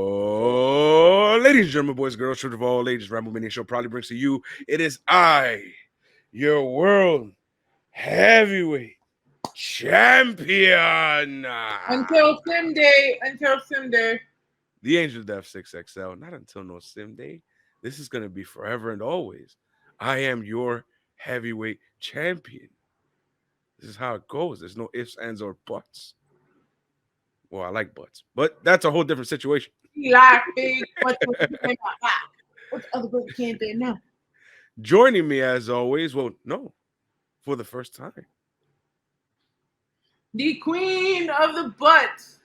Oh, ladies and gentlemen, boys, girls, children of all ages, Ramblemania Show proudly brings to you. It is I, your world heavyweight champion, Until Sim Day. Until Sim Day. the Angel of Death 6XL. Not until no sim day. This is gonna be forever and always. I am your heavyweight champion. This is how it goes. There's no ifs, ands, or buts. Well, I like butts, but that's a whole different situation. He laughing. What the can't What the other brother can't do now? Joining me as always, well, no, for the first time. The queen of the butts.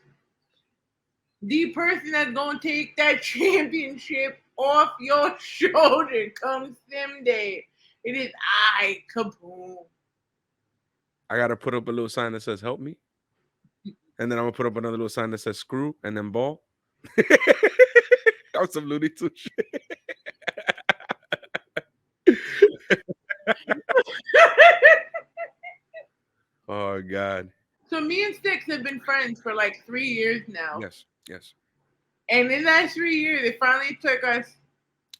The person that's gonna take that championship off your shoulder come Sim Day. It is I, Kaboom. I gotta put up a little sign that says "Help me," and then I'm gonna put up another little sign that says "Screw," and then ball. I'm some Looney Tunes shit. Oh God, So me and Six have been friends for like 3 years now. yes, yes. And in that 3 years, it finally took us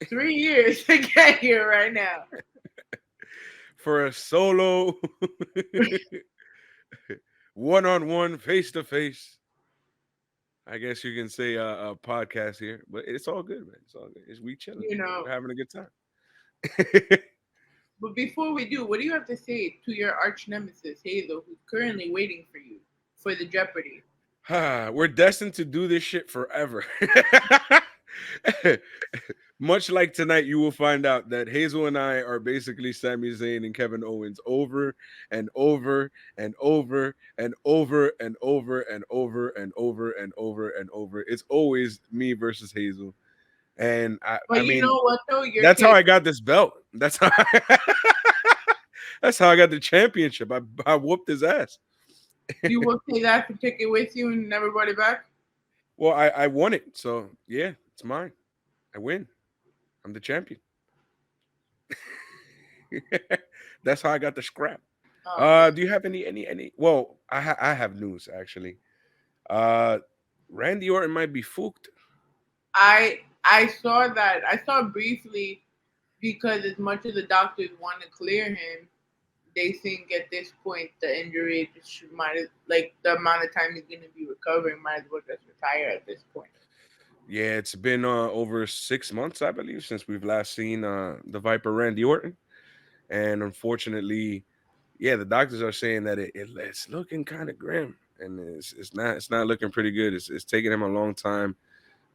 3 years to get here right now. For a solo, one-on-one, face-to-face. I guess you can say a podcast here, but it's all good, man. It's all good. We chilling. You know. We're having a good time. But before we do, what do you have to say to your arch nemesis, Hazel, who's currently waiting for you for the Jeopardy? We're destined to do this shit forever. Much like tonight, you will find out that Hazel and I are basically Sami Zayn and Kevin Owens over and over and over and over and over and over and over and over and over. It's always me versus Hazel. And I But you mean, know what though? You're that's how I capable. got this belt. That's how I got the championship. I whooped his ass. You will take that ticket with you and never brought it back? Well, I won it. So yeah, it's mine. I win. I'm the champion. That's how I got the scrap. Oh man. Do you have any? Well, I have news actually. Uh, Randy Orton might be fooked. I saw that. I saw briefly because as much as the doctors want to clear him, they think at this point the injury just like the amount of time he's gonna be recovering might as well just retire at this point. Yeah, it's been over 6 months, I believe, since we've last seen the Viper Randy Orton, and unfortunately, yeah, the doctors are saying that it's looking kind of grim, and it's not looking pretty good. It's taking him a long time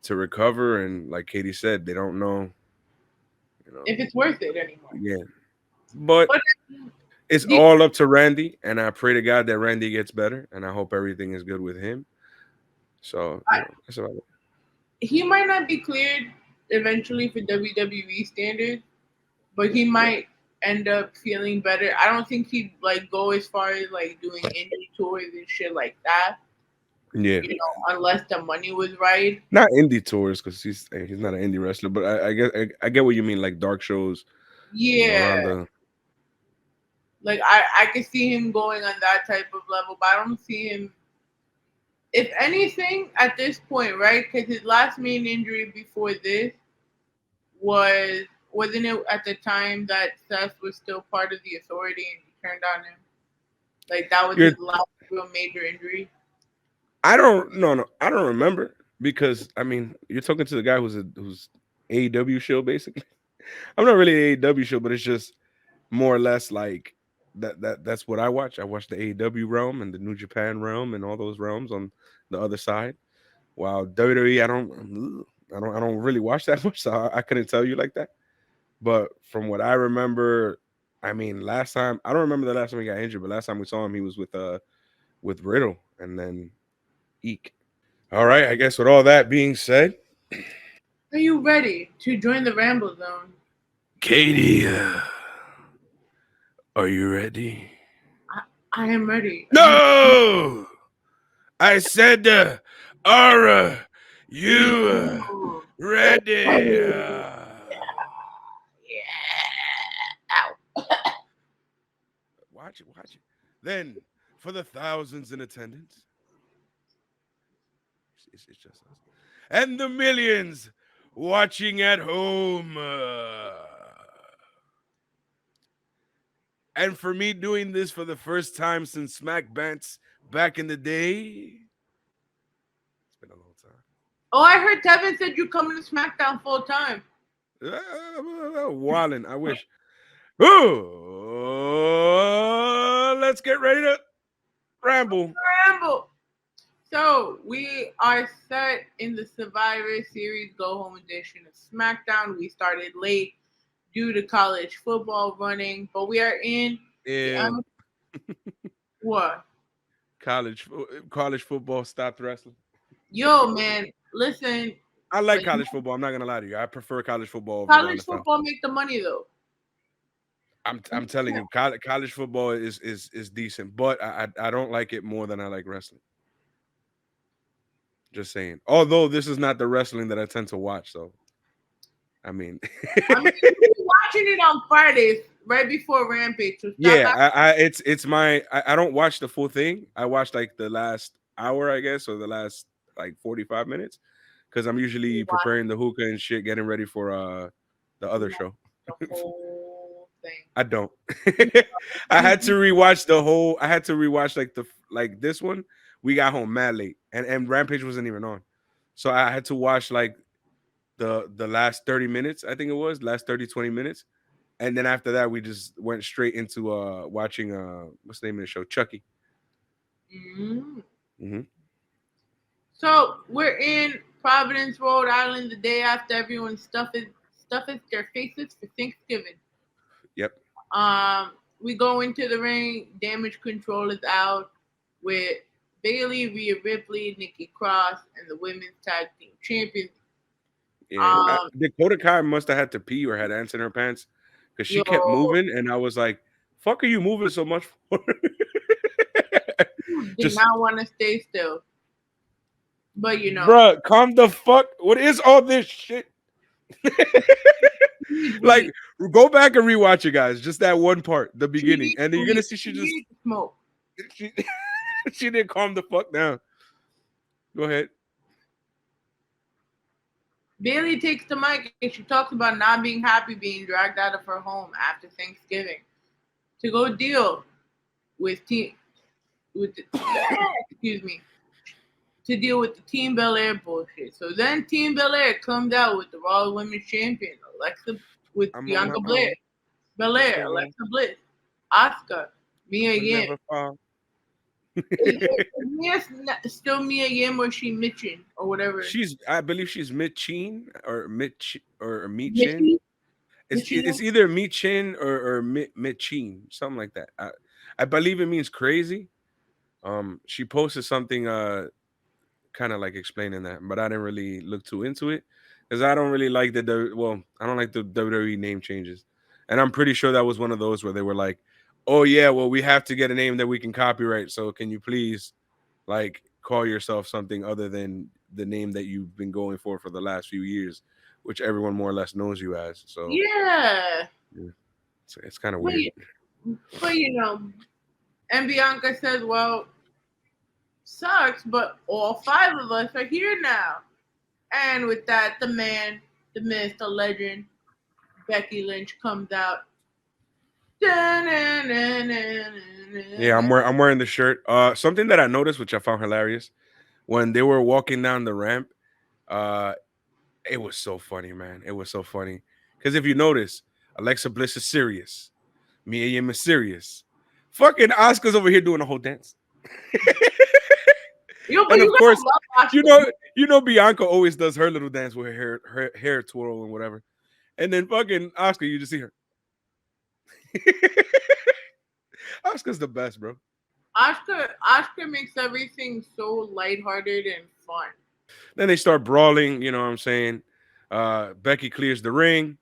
to recover, and like Katie said, they don't know, you know, If it's worth it anymore. yeah. But But it's the, all up to Randy, and I pray to God that Randy gets better, and I hope everything is good with him. So I, that's about it. he might not be cleared eventually for WWE standards, but he might end up feeling better. I don't think he'd like go as far as like doing indie tours and shit like that. Yeah, Unless the money was right. not indie tours because he's not an indie wrestler, but I get what you mean, like dark shows, Yeah, around the. like I could see him going on that type of level, but I don't see him. If anything, at this point, right? Because his last main injury before this was wasn't it at the time that Seth was still part of the Authority and he turned on him? Like that was You're, his last real major injury. I don't no, I don't remember because I mean you're talking to the guy who's AEW show basically. I'm not really an AEW show, but it's just more or less like that's what I watch. I watch the AEW realm and the New Japan realm and all those realms on the other side. While WWE, I don't really watch that much, so I couldn't tell you like that. But from what I remember, I mean, last time I don't remember the last time he got injured, but last time we saw him, he was with Riddle and then Eek. All right, I guess with all that being said, Are you ready to join the Ramble Zone? Katie, are you ready? I am ready. No, I said, are you ready? Ow. Watch it. Then, for the thousands in attendance, it's just us. and the millions watching at home. And for me doing this for the first time since Smack Bants back in the day, it's been a long time. Oh, I heard Tevin said you're coming to SmackDown full time. Wallin, I wish. Oh, let's get ready to ramble. Ramble. So we are set in the Survivor Series Go Home edition of SmackDown. We started late due to college football running, but we are in Ew. what? College football stopped wrestling. Yo, man, listen. I like college football. I'm not gonna lie to you. I prefer college football over the College NFL. football make the money though. I'm telling you, college football is decent, but I don't like it more than I like wrestling. Just saying. Although this is not the wrestling that I tend to watch, so I mean, I mean, you're watching it on Fridays right before Rampage. So yeah, it's my I don't watch the full thing. I watch like the last hour, I guess, or the last like 45 minutes, because I'm usually preparing the hookah and shit, getting ready for the other show. the whole thing. I don't. I had to rewatch the whole. I had to rewatch like this one. We got home mad late, and Rampage wasn't even on, so I had to watch like the last 30 minutes. I think it was last 20 minutes, and then after that we just went straight into watching what's the name of the show, Chucky. Mm-hmm. So we're in Providence, Rhode Island, the day after everyone stuffed their faces for Thanksgiving. Yep. We go into the ring. Damage Control is out with Bayley, Rhea Ripley, Nikki Cross, and the women's tag team champions. Yeah, Dakota Kai must have had to pee or had ants in her pants because she kept moving, and I was like, "Fuck, are you moving so much for?" Did not want to stay still, but you know, bruh, calm the fuck. What is all this shit? Like, go back and rewatch it, guys. Just that one part, the beginning, and then you're gonna see she just smoke. She didn't calm the fuck down. Go ahead. Bayley takes the mic and she talks about not being happy being dragged out of her home after Thanksgiving to go deal with excuse me, to deal with the Team Belair bullshit. So then Team Belair comes out with the Raw Women's Champion, Bianca Belair, Alexa Bliss, Asuka, Mia Yim. Is Mia still Mia Yim or she Mitchin or whatever? I believe she's Mitchin or Mitchin. It's either Mitchin or Mitchin, something like that. I believe it means crazy. She posted something kind of like explaining that, but I didn't really look too into it because I don't really like I don't like the WWE name changes, and I'm pretty sure that was one of those where they were like, "Oh yeah, well we have to get a name that we can copyright, so can you please like call yourself something other than the name that you've been going for the last few years, which everyone more or less knows you as." So yeah. It's kind of weird. But you know, and Bianca says, "Well, sucks, but all 5 of us are here now." And with that, the man, the myth, the legend, Becky Lynch comes out. Yeah, I'm wearing the shirt. Something that I noticed, which I found hilarious, when they were walking down the ramp, it was so funny, man. It was so funny because if you notice, Alexa Bliss is serious, Mia Yim is serious. Fucking Asuka's over here doing a whole dance. And of course, you know Bianca always does her little dance with her hair twirl and whatever. And then fucking Asuka, you just see her. Asuka's the best, bro. Asuka makes everything so lighthearted and fun. Then they start brawling, you know what I'm saying? Becky clears the ring.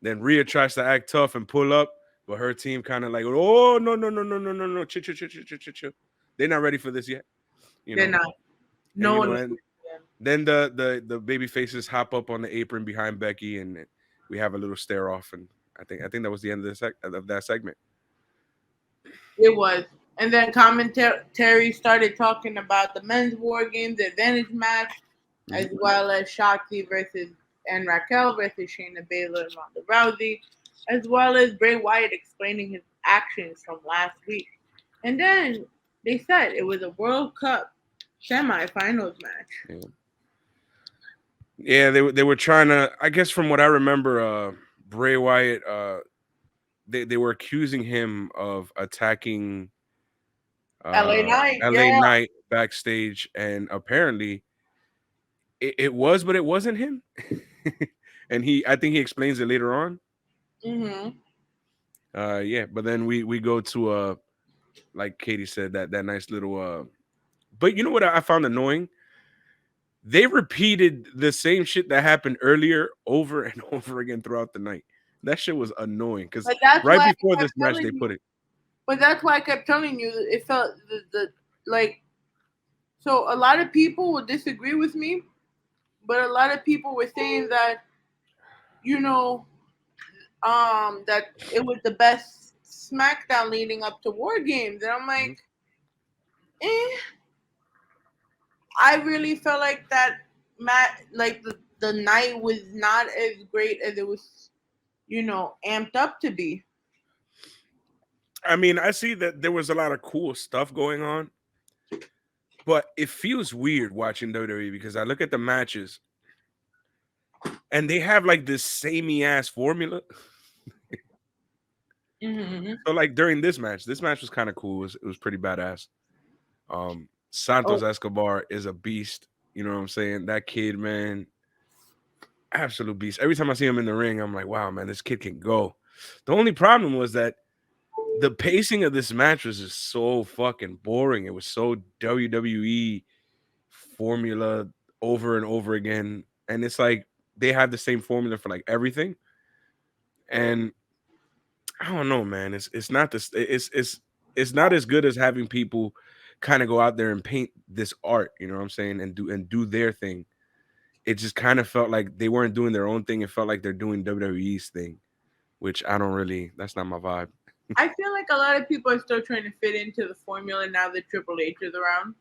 Then Rhea tries to act tough and pull up, but her team kind of like, oh no. Chill. They're not ready for this yet. They're not. No one. And then the baby faces hop up on the apron behind Becky, and we have a little stare off. And I think that was the end of that segment. It was. And then commentary started talking about the men's war game, the advantage match. as well as Shotzi versus and Raquel versus Shayna Baszler and Ronda Rousey, as well as Bray Wyatt explaining his actions from last week. And then they said it was a World Cup semifinals match. Yeah, they were trying to. I guess from what I remember, Bray Wyatt, they were accusing him of attacking LA Knight, LA yeah. Knight backstage, and apparently it was, but it wasn't him. And I think he explains it later on. Mm-hmm. Yeah, but then we go to like Katie said, that nice little but you know what I found annoying? They repeated the same shit that happened earlier over and over again throughout the night. That shit was annoying because But that's right why I before kept this match telling they you. put it. But that's why I kept telling you that it felt the like. So a lot of people will disagree with me, but a lot of people were saying that you know that it was the best SmackDown leading up to War Games, and I'm like, eh. I really felt like that like the night was not as great as it was, amped up to be. I mean, I see that there was a lot of cool stuff going on, but it feels weird watching WWE because I look at the matches and they have like this samey ass formula. Mm-hmm. So like during this match was kind of cool. It was pretty badass. Santos Oh, Escobar is a beast. You know what I'm saying? That kid, man, absolute beast. Every time I see him in the ring, I'm like, wow, man, this kid can go. The only problem was that the pacing of this match was just so fucking boring. It was so WWE formula over and over again. And it's like they have the same formula for like everything. And I don't know, man. It's not this it's not as good as having people kind of go out there and paint this art, you know what I'm saying, and do their thing. It just kind of felt like they weren't doing their own thing. It felt like they're doing WWE's thing, which I don't really. That's not my vibe. I feel like a lot of people are still trying to fit into the formula now that Triple H is around.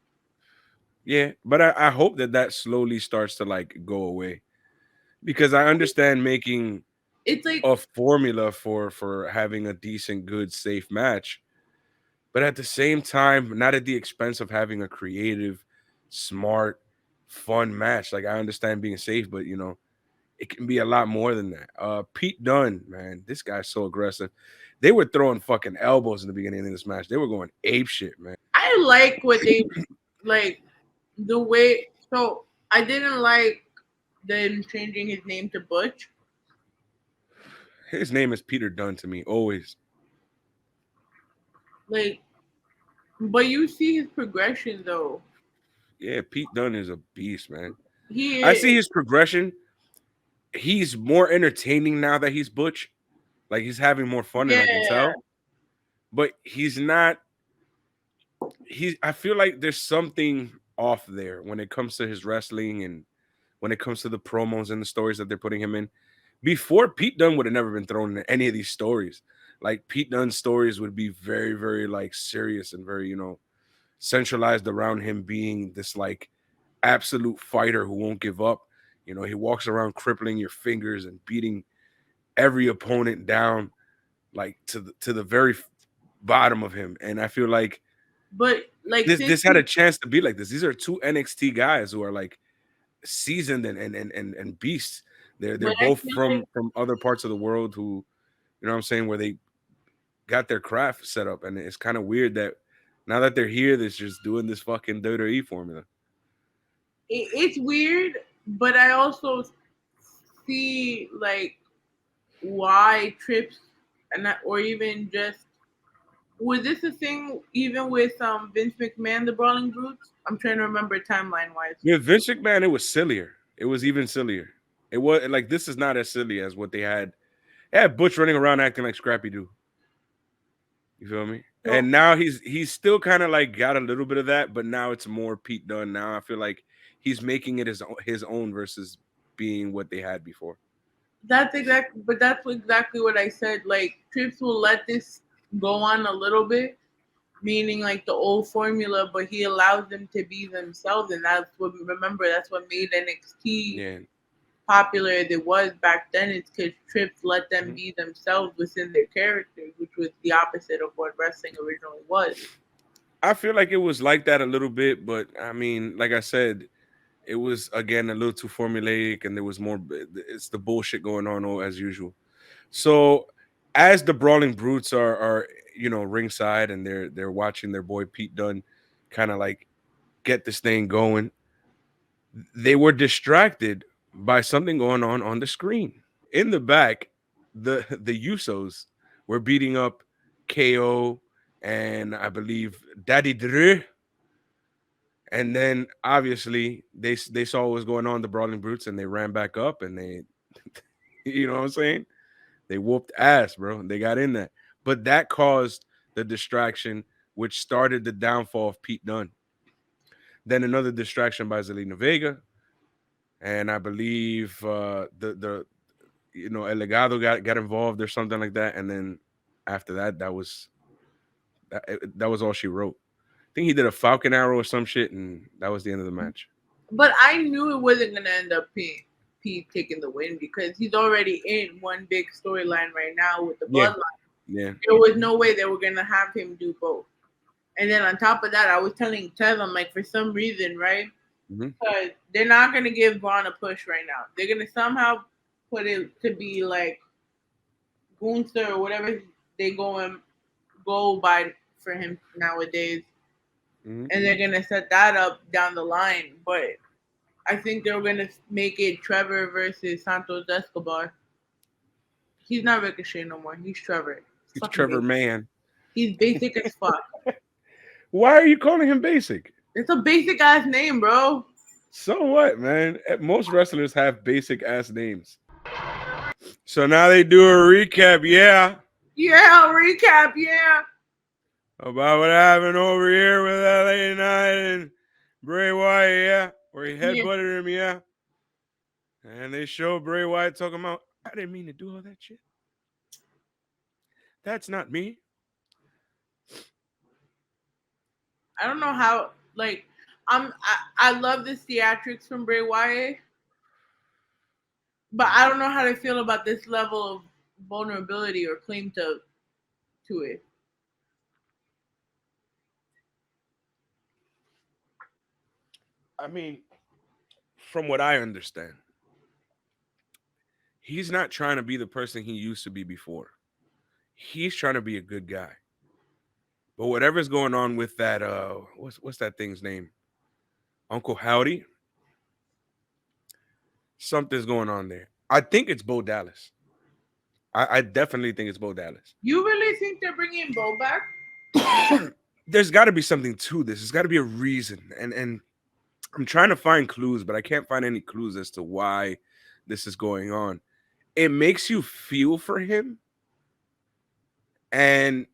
Yeah, but I hope that slowly starts to like go away because I understand making It's like, a formula for having a decent, good, safe match, but at the same time, not at the expense of having a creative, smart, fun match. Like I understand being safe, but it can be a lot more than that. Pete Dunne, man, this guy's so aggressive. They were throwing fucking elbows in the beginning of this match. They were going ape shit, man. I like what they like the way. So I didn't like them changing his name to Butch. His name is Peter Dunne to me, always. Like, but you see his progression though. Yeah, Pete Dunne is a beast, man. He I see is. his progression. He's more entertaining now that he's Butch. Like he's having more fun, and Yeah. I can tell. But he's not. I feel like there's something off there when it comes to his wrestling and when it comes to the promos and the stories that they're putting him in. Before, Pete Dunne would have never been thrown in any of these stories. Like Pete Dunne's stories would be very, very like serious and very, centralized around him being this like absolute fighter who won't give up. He walks around crippling your fingers and beating every opponent down like to the very bottom of him. And I feel like But like since this had a chance to be like this. These are two NXT guys who are like seasoned and beasts. They're but I both feel like from other parts of the world who, what I'm saying, where they got their craft set up. And it's kind of weird that now that they're here, they're just doing this fucking WWE formula. it's weird, but I also see like why trips and that, or even just was this a thing even with Vince McMahon, the Brawling Brutes? I'm trying to remember timeline wise. With Vince McMahon, it was sillier. It was even sillier. It was like this is not as silly as what they had. They had Butch running around acting like Scrappy Doo. You feel me? So And now he's still kind of like got a little bit of that, but now it's more Pete Dunne. Now I feel like he's making it his own versus being what they had before. but that's exactly what I said. Like Trips will let this go on a little bit, meaning like the old formula, but he allows them to be themselves, and that's what made NXT Yeah. popular as it was back then. It's because Trips let them Mhm. be themselves within their characters, which was the opposite of what wrestling originally was. I feel like it was like that a little bit, but I mean, like I said, it was again a little too formulaic, and there was more. It's the bullshit going on as usual. So, as the brawling brutes are ringside, and they're watching their boy Pete Dunne kind of like get this thing going, they were distracted by something going on the screen. In the back, the Usos were beating up KO and I believe Daddy Drew. And then obviously they saw what was going on, the Brawling Brutes, and they ran back up and they, you know what I'm saying? They whooped ass, bro. They got in there. But that caused the distraction, which started the downfall of Pete Dunne. Then another distraction by Zelina Vega. And I believe the El Legado got involved or something like that. And then after that, that was all she wrote. I think he did a Falcon Arrow or some shit, and that was the end of the match. But I knew it wasn't gonna end up Pete taking the win because he's already in one big storyline right now with the Yeah, bloodline. yeah. There was no way they were gonna have him do both. And then on top of that, I was telling Tev, I'm like, for some reason, right? Mm-hmm. Because they're not gonna give Braun a push right now. They're gonna somehow put it to be like Gunther or whatever they go by for him nowadays, Mm-hmm. and they're gonna set that up down the line. But I think they're gonna make it Trevor versus Santos Escobar. He's not Ricochet no more. He's Trevor. It's It's fucking Trevor basic. Mann. He's basic as fuck. Why are you calling him basic? It's a basic ass name, bro. So what, man? Most wrestlers have basic ass names. So now they do a recap, yeah, Yeah, recap, yeah. about what happened over here with LA Knight and Bray Wyatt, yeah, where he Yeah. headbutted him, yeah. And they show Bray Wyatt talking about, I didn't mean to do all that shit. That's not me. I don't know how like I love the theatrics from Bray Wyatt, but I don't know how to feel about this level of vulnerability or claim to it. I mean, from what I understand, he's not trying to be the person he used to be before. He's trying to be a good guy. But whatever's going on with that, what's that thing's name? Uncle Howdy. Something's going on there. I think it's Bo Dallas. I definitely think it's Bo Dallas. You really think they're bringing Bo back? There's got to be something to this. There's got to be a reason, and I'm trying to find clues, but I can't find any clues as to why this is going on. It makes you feel for him, and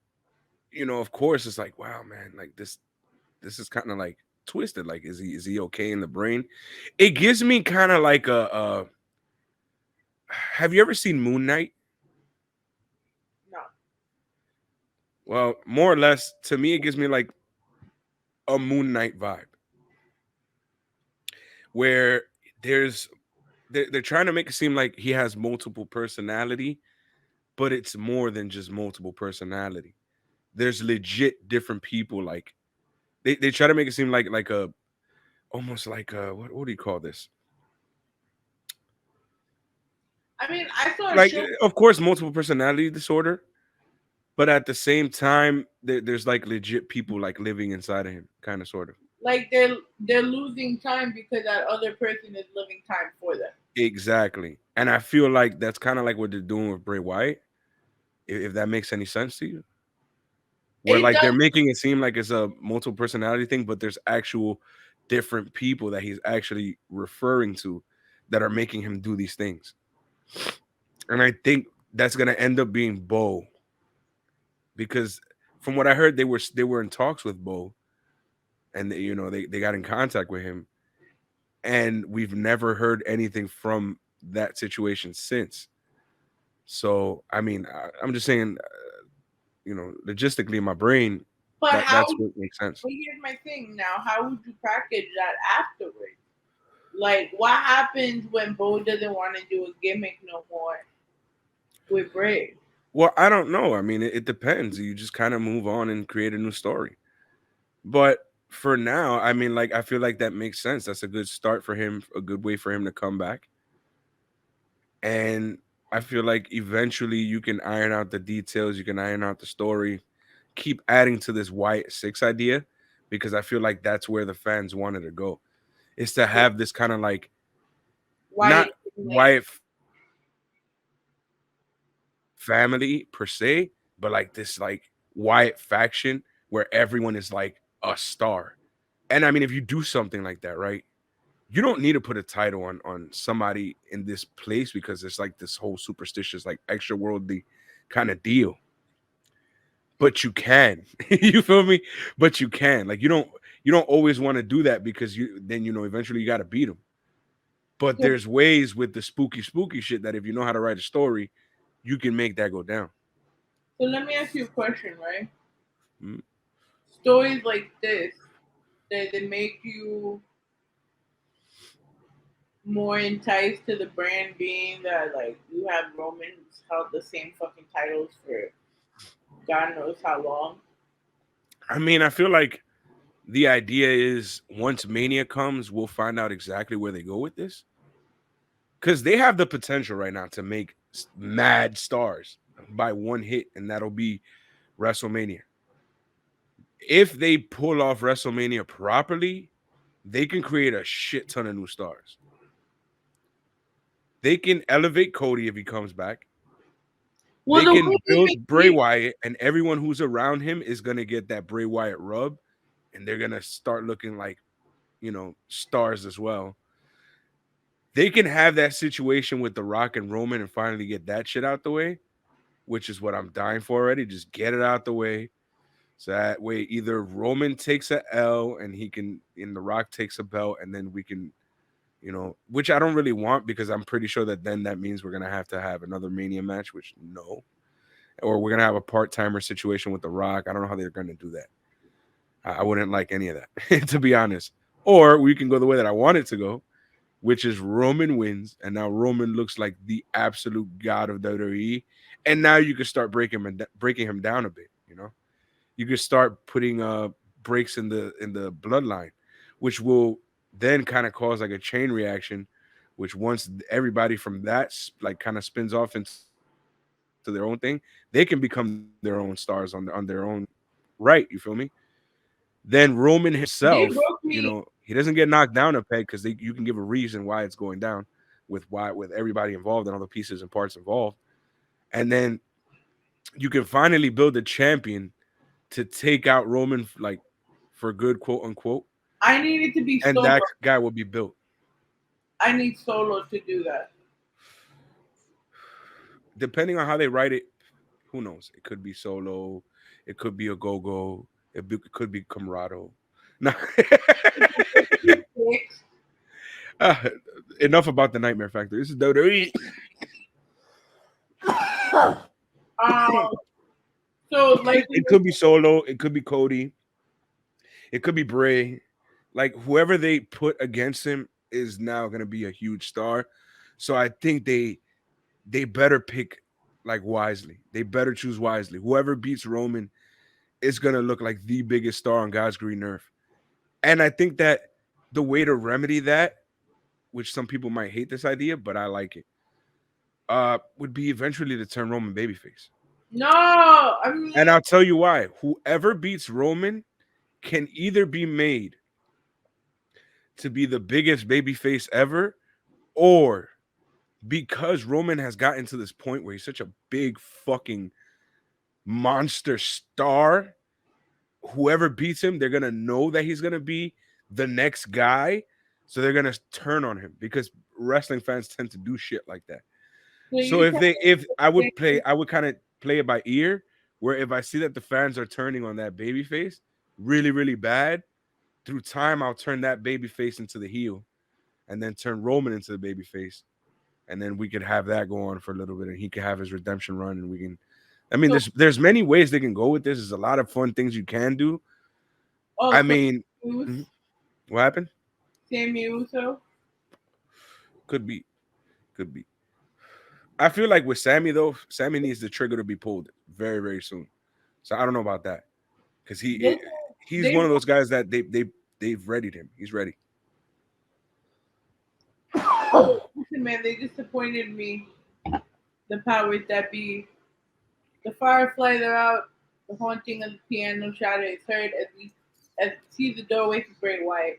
of course, it's like, wow, man, like this is kind of like twisted. Like, is he okay in the brain? It gives me kind of like a. Have you ever seen Moon Knight? No. Well, more or less, to me, it gives me like a Moon Knight vibe, where there's they're trying to make it seem like he has multiple personality, but it's more than just multiple personality. There's legit different people. Like they try to make it seem like a almost like a what do you call this? I mean, I saw a Like, show of course, multiple personality disorder, but at the same time, there's like legit people like living inside of him, kind of, sort of. like they're losing time because that other person is living time for them. Exactly, and I feel like that's kind of like what they're doing with Bray Wyatt. If that makes any sense to you, where It like they're does. making it seem like it's a multiple personality thing, but there's actual different people that he's actually referring to that are making him do these things. And I think that's gonna end up being Bo, because from what I heard, they were in talks with Bo, and they got in contact with him, and we've never heard anything from that situation since. So I mean, I'm just saying, logistically in my brain, But how? That's what makes sense. But here's my thing. Now, how would you package that afterwards? Like, what happens when Bo doesn't want to do a gimmick no more with Bray? Well, I don't know. I mean, it depends. You just kind of move on and create a new story. But for now, I mean, like I feel like that makes sense. That's a good start for him, a good way for him to come back. And I feel like eventually you can iron out the details, you can iron out the story, keep adding to this Wyatt 6 idea because I feel like that's where the fans wanted to go. Is to have this kind of like Why? not Wyatt family per se, but like this like Wyatt faction where everyone is like a star. And I mean, if you do something like that, right? You don't need to put a title on somebody in this place because it's like this whole superstitious, like extra worldly kind of deal. But you can, you feel me? But you can, like, you don't always want to do that because eventually you got to beat them. But So, there's ways with the spooky shit that if you know how to write a story, you can make that go down. so let me ask you a question, right? Mm. Stories like this, does it make you more enticed to the brand being that like you have Romans held the same fucking titles for God knows how long? I mean, I feel like the idea is once Mania comes, we'll find out exactly where they go with this because they have the potential right now to make mad stars by one hit, and that'll be WrestleMania. If they pull off WrestleMania properly, they can create a shit ton of new stars. They can elevate Cody if he comes back. Well, They the way can they build make Bray Wyatt, and everyone who's around him is gonna get that Bray Wyatt rub, and they're gonna start looking like stars as well. They can have that situation with The Rock and Roman and finally get that shit out the way, which is what I'm dying for already. Just get it out the way. So that way, either Roman takes a L and The Rock takes a belt, and then we can, which I don't really want because I'm pretty sure that then that means we're gonna have to have another Mania match, which no, or we're gonna have a part timer situation with The Rock. I don't know how they're gonna do that. I wouldn't like any of that, to be honest. Or we can go the way that I want it to go, which is Roman wins, and now Roman looks like the absolute god of WWE, and now you can start breaking him down a bit. You could start putting breaks in the bloodline, which will then kind of cause like a chain reaction, which once everybody from that like kind of spins off into their own thing, they can become their own stars on their own right. You feel me? Then Roman himself, they broke me. he doesn't get knocked down a peg because you can give a reason why it's going down with everybody involved and all the pieces and parts involved, and then you can finally build a champion to take out Roman like for good, quote unquote, I needed to be and solo. that guy will be built. I need solo to do that. Depending on how they write it, who knows? It could be Solo, it could be a Go-Go, it could be Camarato. No. uh, enough about the Nightmare Factory. This is WWE. Um, so like we It were could be Solo, it could be Cody, it could be Bray. Like whoever they put against him is now going to be a huge star. So I think they better pick like wisely. They better choose wisely. Whoever beats Roman is gonna look like the biggest star on God's green earth. And I think that the way to remedy that, which some people might hate this idea, but I like it, would be eventually to turn Roman babyface. no. I And mean, I'll tell you why. Whoever beats Roman can either be made to be the biggest babyface ever, or because Roman has gotten to this point where he's such a big fucking monster star, whoever beats him, they're gonna know that he's gonna be the next guy. So they're gonna turn on him because wrestling fans tend to do shit like that. so So you if I would kind of play it by ear, where if I see that the fans are turning on that baby face really, really bad, through time, I'll turn that baby face into the heel and then turn Roman into the baby face. And then we could have that go on for a little bit and he could have his redemption run and we can I mean, So, there's many ways they can go with this. There's a lot of fun things you can do. I also, mean, Us, mhm. What happened? Sammy Uso. Could be, could be. I feel like with Sammy though, Sammy needs the trigger to be pulled very, very soon. So I don't know about that because They, he's they one of those guys that they've readied him. He's ready. listen, man, they disappointed me. The powers that be. The fireflies are out. The haunting of the piano shadow is heard as we see the doorway to Bray Wyatt.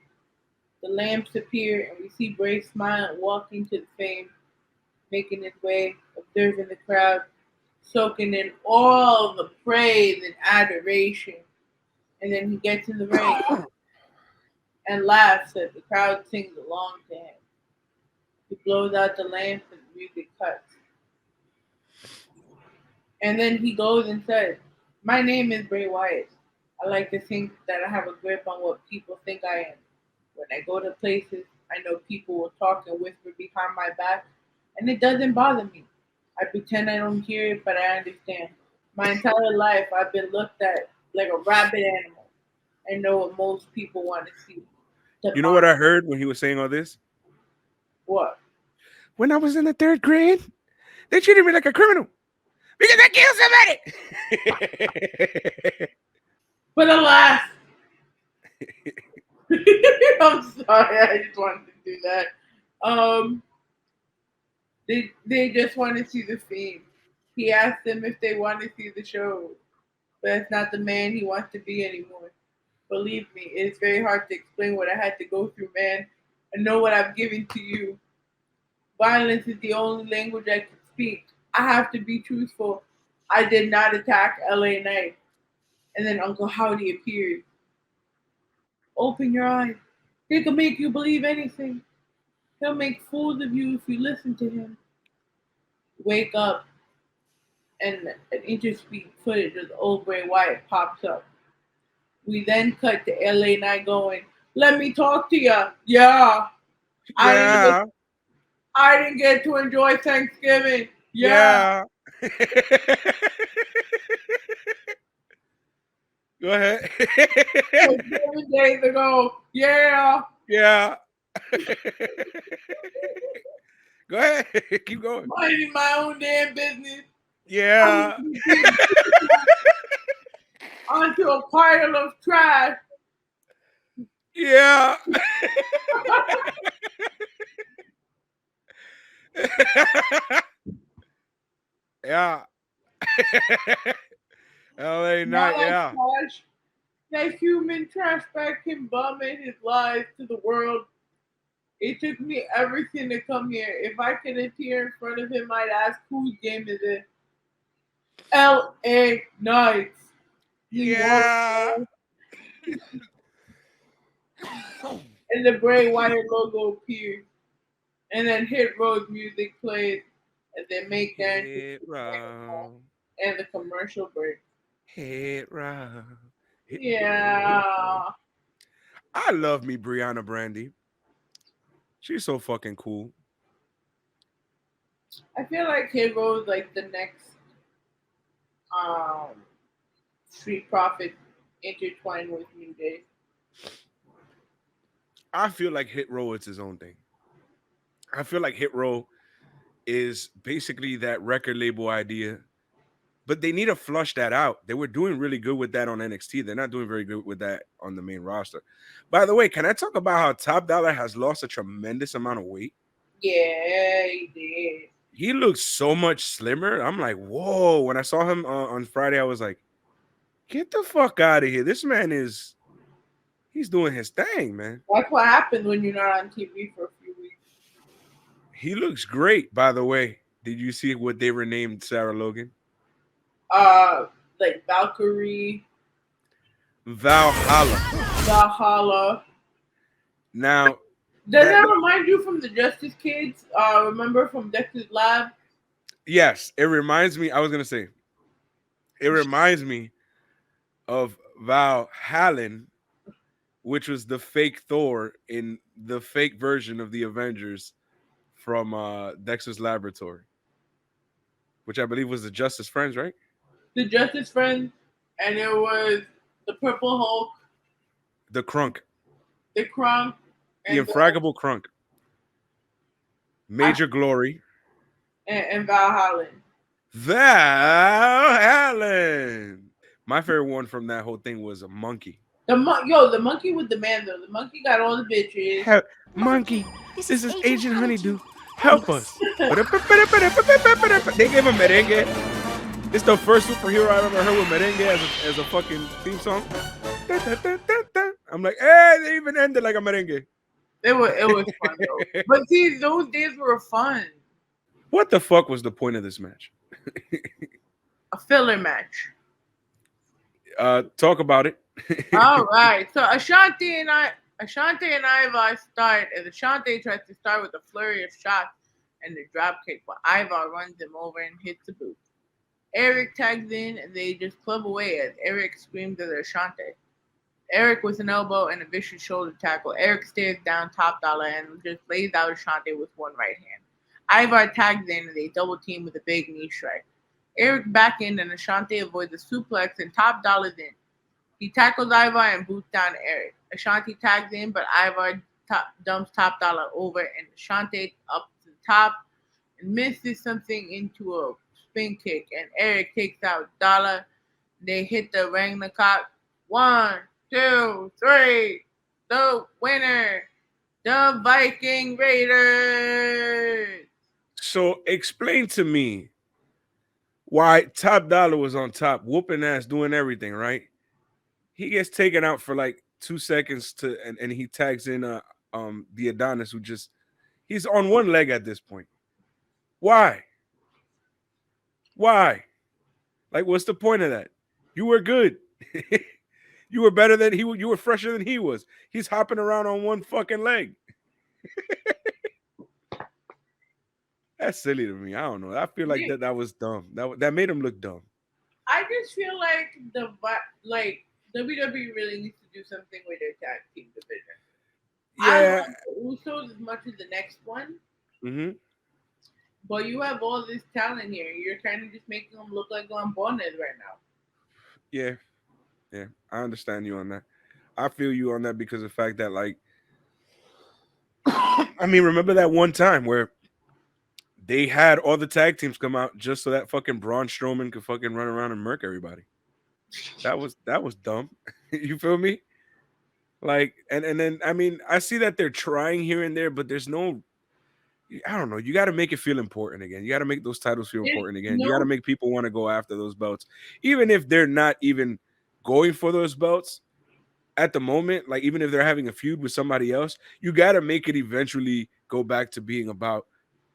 The lamps appear, and we see Bray smile walking to the fame, making his way, observing the crowd, soaking in all the praise and adoration. And then he gets in the ring and laughs as the crowd sings along to him. He blows out the lamp and the music cuts. And then he goes and says, "My name is Bray Wyatt. I like to think that I have a grip on what people think I am. When I go to places, I know people will talk and whisper behind my back, and it doesn't bother me. I pretend I don't hear it, but I understand. My entire life, I've been looked at like a rabid animal. I know what most people want to see. You know Demonic. what I heard when he was saying all this? What? When I was in the third grade, they treated me like a criminal because I killed somebody. But alas, I'm sorry, I just wanted to do that. Um, they just want to see the theme. He asked them if they want to see the show, but it's not the man he wants to be anymore. Believe me, it's very hard to explain what I had to go through, man. I know what I've given to you. Violence is the only language I can speak. I have to be truthful. I did not attack LA Knight. And then Uncle Howdy appeared. Open your eyes. He can make you believe anything. He'll make fools of you if you listen to him. Wake up, and an interspeed footage of the old Bray Wyatt pops up. We then cut to LA Knight going, "Let me talk to ya. Yeah, I didn't get, Yeah, I didn't get to enjoy Thanksgiving. Yeah, yeah. Go ahead. like 7 days ago. Yeah, Yeah. Go ahead. Keep going. minding my own damn business. I was Yeah. being onto a pile of trash. Yeah. Yeah. LA Not night, like yeah. trash. That human trash bag can bum in his lies to the world. It took me everything to come here. If I could appear in front of him, I'd ask whose game is it? L.A. Knights. He walked Yeah. in, and the Bray Wyatt logo appeared. And then Hit Road music plays, and they make their entrance Hit round. and the commercial break. Hit round. Hit round. Yeah. I love me Brianna Brandy. She's so fucking cool. I feel like Hit Road like the next um Street Profit intertwined with New Day. I feel like Hit Row is his own thing. I feel like Hit Row is basically that record label idea, but they need to flush that out. They were doing really good with that on NXT. They're not doing very good with that on the main roster. By the way, can I talk about how Top Dollar has lost a tremendous amount of weight? Yeah, he did. He looks so much slimmer. I'm like, whoa. When I saw him on Friday, I was like, get the fuck out of here. This man he's doing his thing, man. That's what happens when you're not on TV for a few weeks. He looks great, by the way. Did you see what they renamed Sarah Logan? Uh, like Valkyrie, Valhalla. Valhalla. Now, Does that that remind you from the Justice Kids? Remember from Dexter's Lab? yes, it reminds me. I was gonna say it reminds me of Valhallen, which was the fake Thor in the fake version of the Avengers from Dexter's Laboratory, which I believe was the Justice Friends, right? the Justice Friends, and it was the Purple Hulk, The Crunk, the Crunk, the and Infraggable Crunk, I, Major Glory, and Valhalla. Val Allen. My favorite one from that whole thing was a monkey. The monkey with the man though. The monkey got all the bitches. Help, monkey, this is Agent Honeydew. Help Help us. us. They gave him merengue. It's the first superhero I've ever heard with merengue as a fucking theme song. I'm like, hey, they even ended like a merengue. It was fun though. But see, those days were fun. What the fuck was the point of this match? A filler match. Talk about it. All right. So Ashanti and Ivar start, and Ashanti tries to start with a flurry of shots and the drop kick, but Ivar runs him over and hits the boot. Eric tags in, and they just club away as Eric screams at Ashanti. Eric with an elbow and a vicious shoulder tackle. Eric stares down Top Dollar and just lays out Ashanti with one right hand. Ivar tags in, and they double team with a big knee strike. Eric back in, and Ashanti avoids a suplex, and Top Dollar's in. He tackles Ivar and boots down Eric. Ashanti tags in, but Ivar dumps Top Dollar over, and Ashanti up to the top and misses something into a spin kick, and Eric takes out Dollar. They hit the Ragnarok. 1, 2, 3. The winner, the Viking Raiders. So explain to me why Top Dollar was on top, whooping ass, doing everything, right? He gets taken out for like 2 seconds and he tags in the Adonis, who just he's on one leg at this point. Why? Why? Like, what's the point of that? You were good. You were better than he. You were fresher than he was. He's hopping around on one fucking leg. That's silly to me. I don't know. I feel like that was dumb. That made him look dumb. I just feel like WWE really needs to do something with their tag team division. I Yeah. love the Usos as much as the next one, Mm-hmm. but you have all this talent here. You're kind of just making them look like Lambones right now. Yeah. Yeah. I understand you on that. I feel you on that because of the fact that, like, I mean, remember that one time where they had all the tag teams come out just so that fucking Braun Strowman could fucking run around and murk everybody. That was dumb. You feel me? Like, and then I mean, I see that they're trying here and there, but there's no, I don't know. You got to make it feel important again. You got to make those titles feel There's important again. You got to no, make people want to go after those belts, even if they're not even going for those belts at the moment. Like, even if they're having a feud with somebody else, you got to make it eventually go back to being about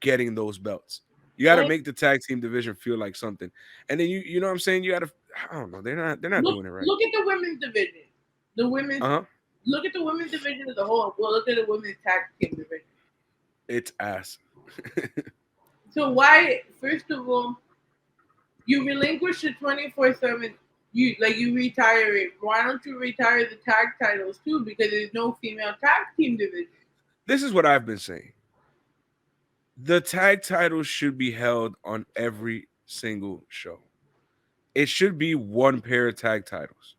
getting those belts. You got to and make the tag team division feel like something. And then you know what I'm saying? You got to, I don't know. They're not look doing it right. look at the women's division. The women's Uh-huh. Look at the women's division as a whole. Well, look at the women's tag team division. It's ass. So why, first of all, you relinquish the 24/7? You retire it. Why don't you retire the tag titles too? Because there's no female tag team division. This is what I've been saying. The tag titles should be held on every single show. It should be one pair of tag titles.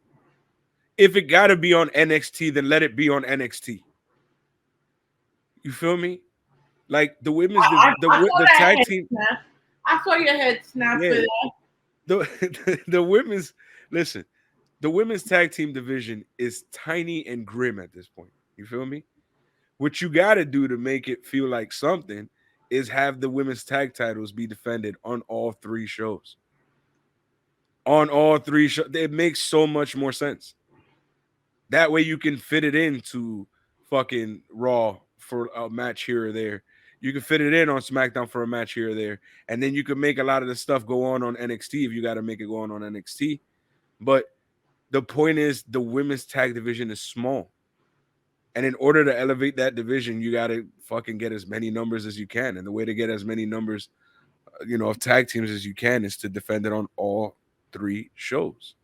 If it got to be on NXT, then let it be on NXT. You feel me? Like the women's I saw the that tag head team. snap. I saw your head snap for Yeah, that. the women's listen. The women's tag team division is tiny and grim at this point. You feel me? What you got to do to make it feel like something is have the women's tag titles be defended on all three shows. On all three shows, it makes so much more sense. That way you can fit it into fucking Raw for a match here or there. You can fit it in on SmackDown for a match here or there, and then you can make a lot of the stuff go on NXT if you got to make it go on NXT. But the point is, the women's tag division is small. And in order to elevate that division, you got to fucking get as many numbers as you can. And the way to get as many numbers, of tag teams as you can is to defend it on all three shows.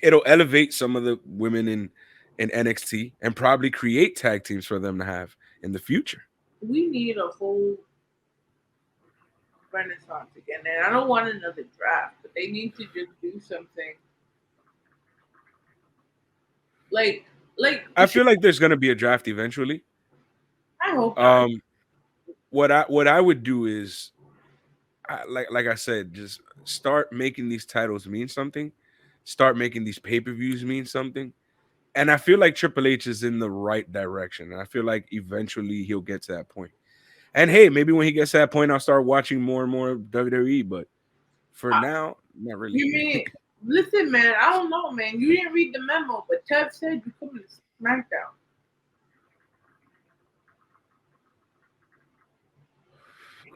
It'll elevate some of the women in NXT and probably create tag teams for them to have in the future. We need a whole renaissance again. And I don't want another draft, but they need to just do something like I feel like there's gonna be a draft eventually. I hope not. Um, what I would do is, like I said, just start making these titles mean something. Start making these pay-per-views mean something. And I feel like Triple H is in the right direction. And I feel like eventually he'll get to that point. And hey, maybe when he gets to that point, I'll start watching more and more WWE. But for Uh, now, not really. You mean listen, man? I don't know, man. You didn't read the memo, but Tev said you're coming to SmackDown.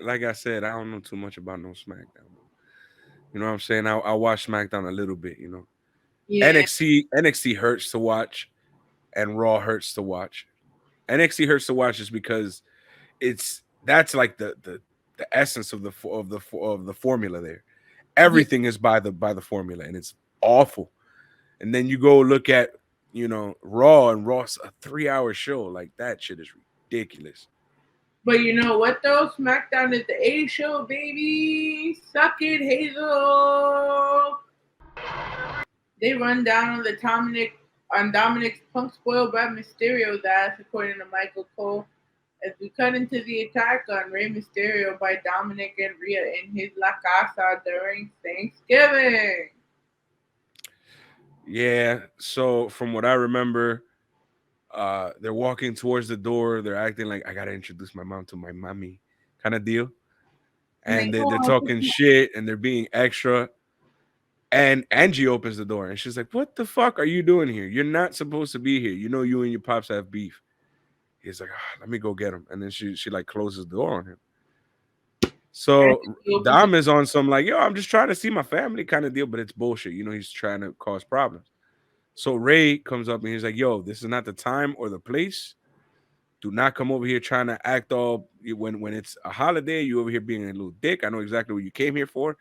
Like I said, I don't know too much about no SmackDown. You know what I'm saying? I watch SmackDown a little bit. Yeah, NXT hurts to watch, and Raw hurts to watch. NXT hurts to watch just because that's like the essence of the formula there. yeah. Everything is by the formula, and it's awful. And then you go look at Raw, and Raw's a 3 hour show. Like that shit is ridiculous. But you know what though? SmackDown is the A show, baby. Suck it, Hazel. They run down on Dominic's punk spoiled by Mysterio's ass, according to Michael Cole. As we cut into the attack on Rey Mysterio by Dominic and Rhea in his La Casa during Thanksgiving. Yeah. So from what I remember, they're walking towards the door. They're acting like I gotta introduce my mom to my mommy kind of deal. And they And they're go talking shit and they're being extra. And Angie opens the door and she's like, "What the fuck are you doing here? You're not supposed to be here. You know you and your pops have beef." He's like, "Let me go get him." And then she like closes the door on him. and So he opens it. Dom is on some like, "Yo, I'm just trying to see my family" kind of deal, but it's bullshit. He's trying to cause problems. So Ray comes up and he's like, "Yo, this is not the time or the place. Do not come over here trying to act all when it's a holiday. You over here being a little dick. I know exactly what you came here for."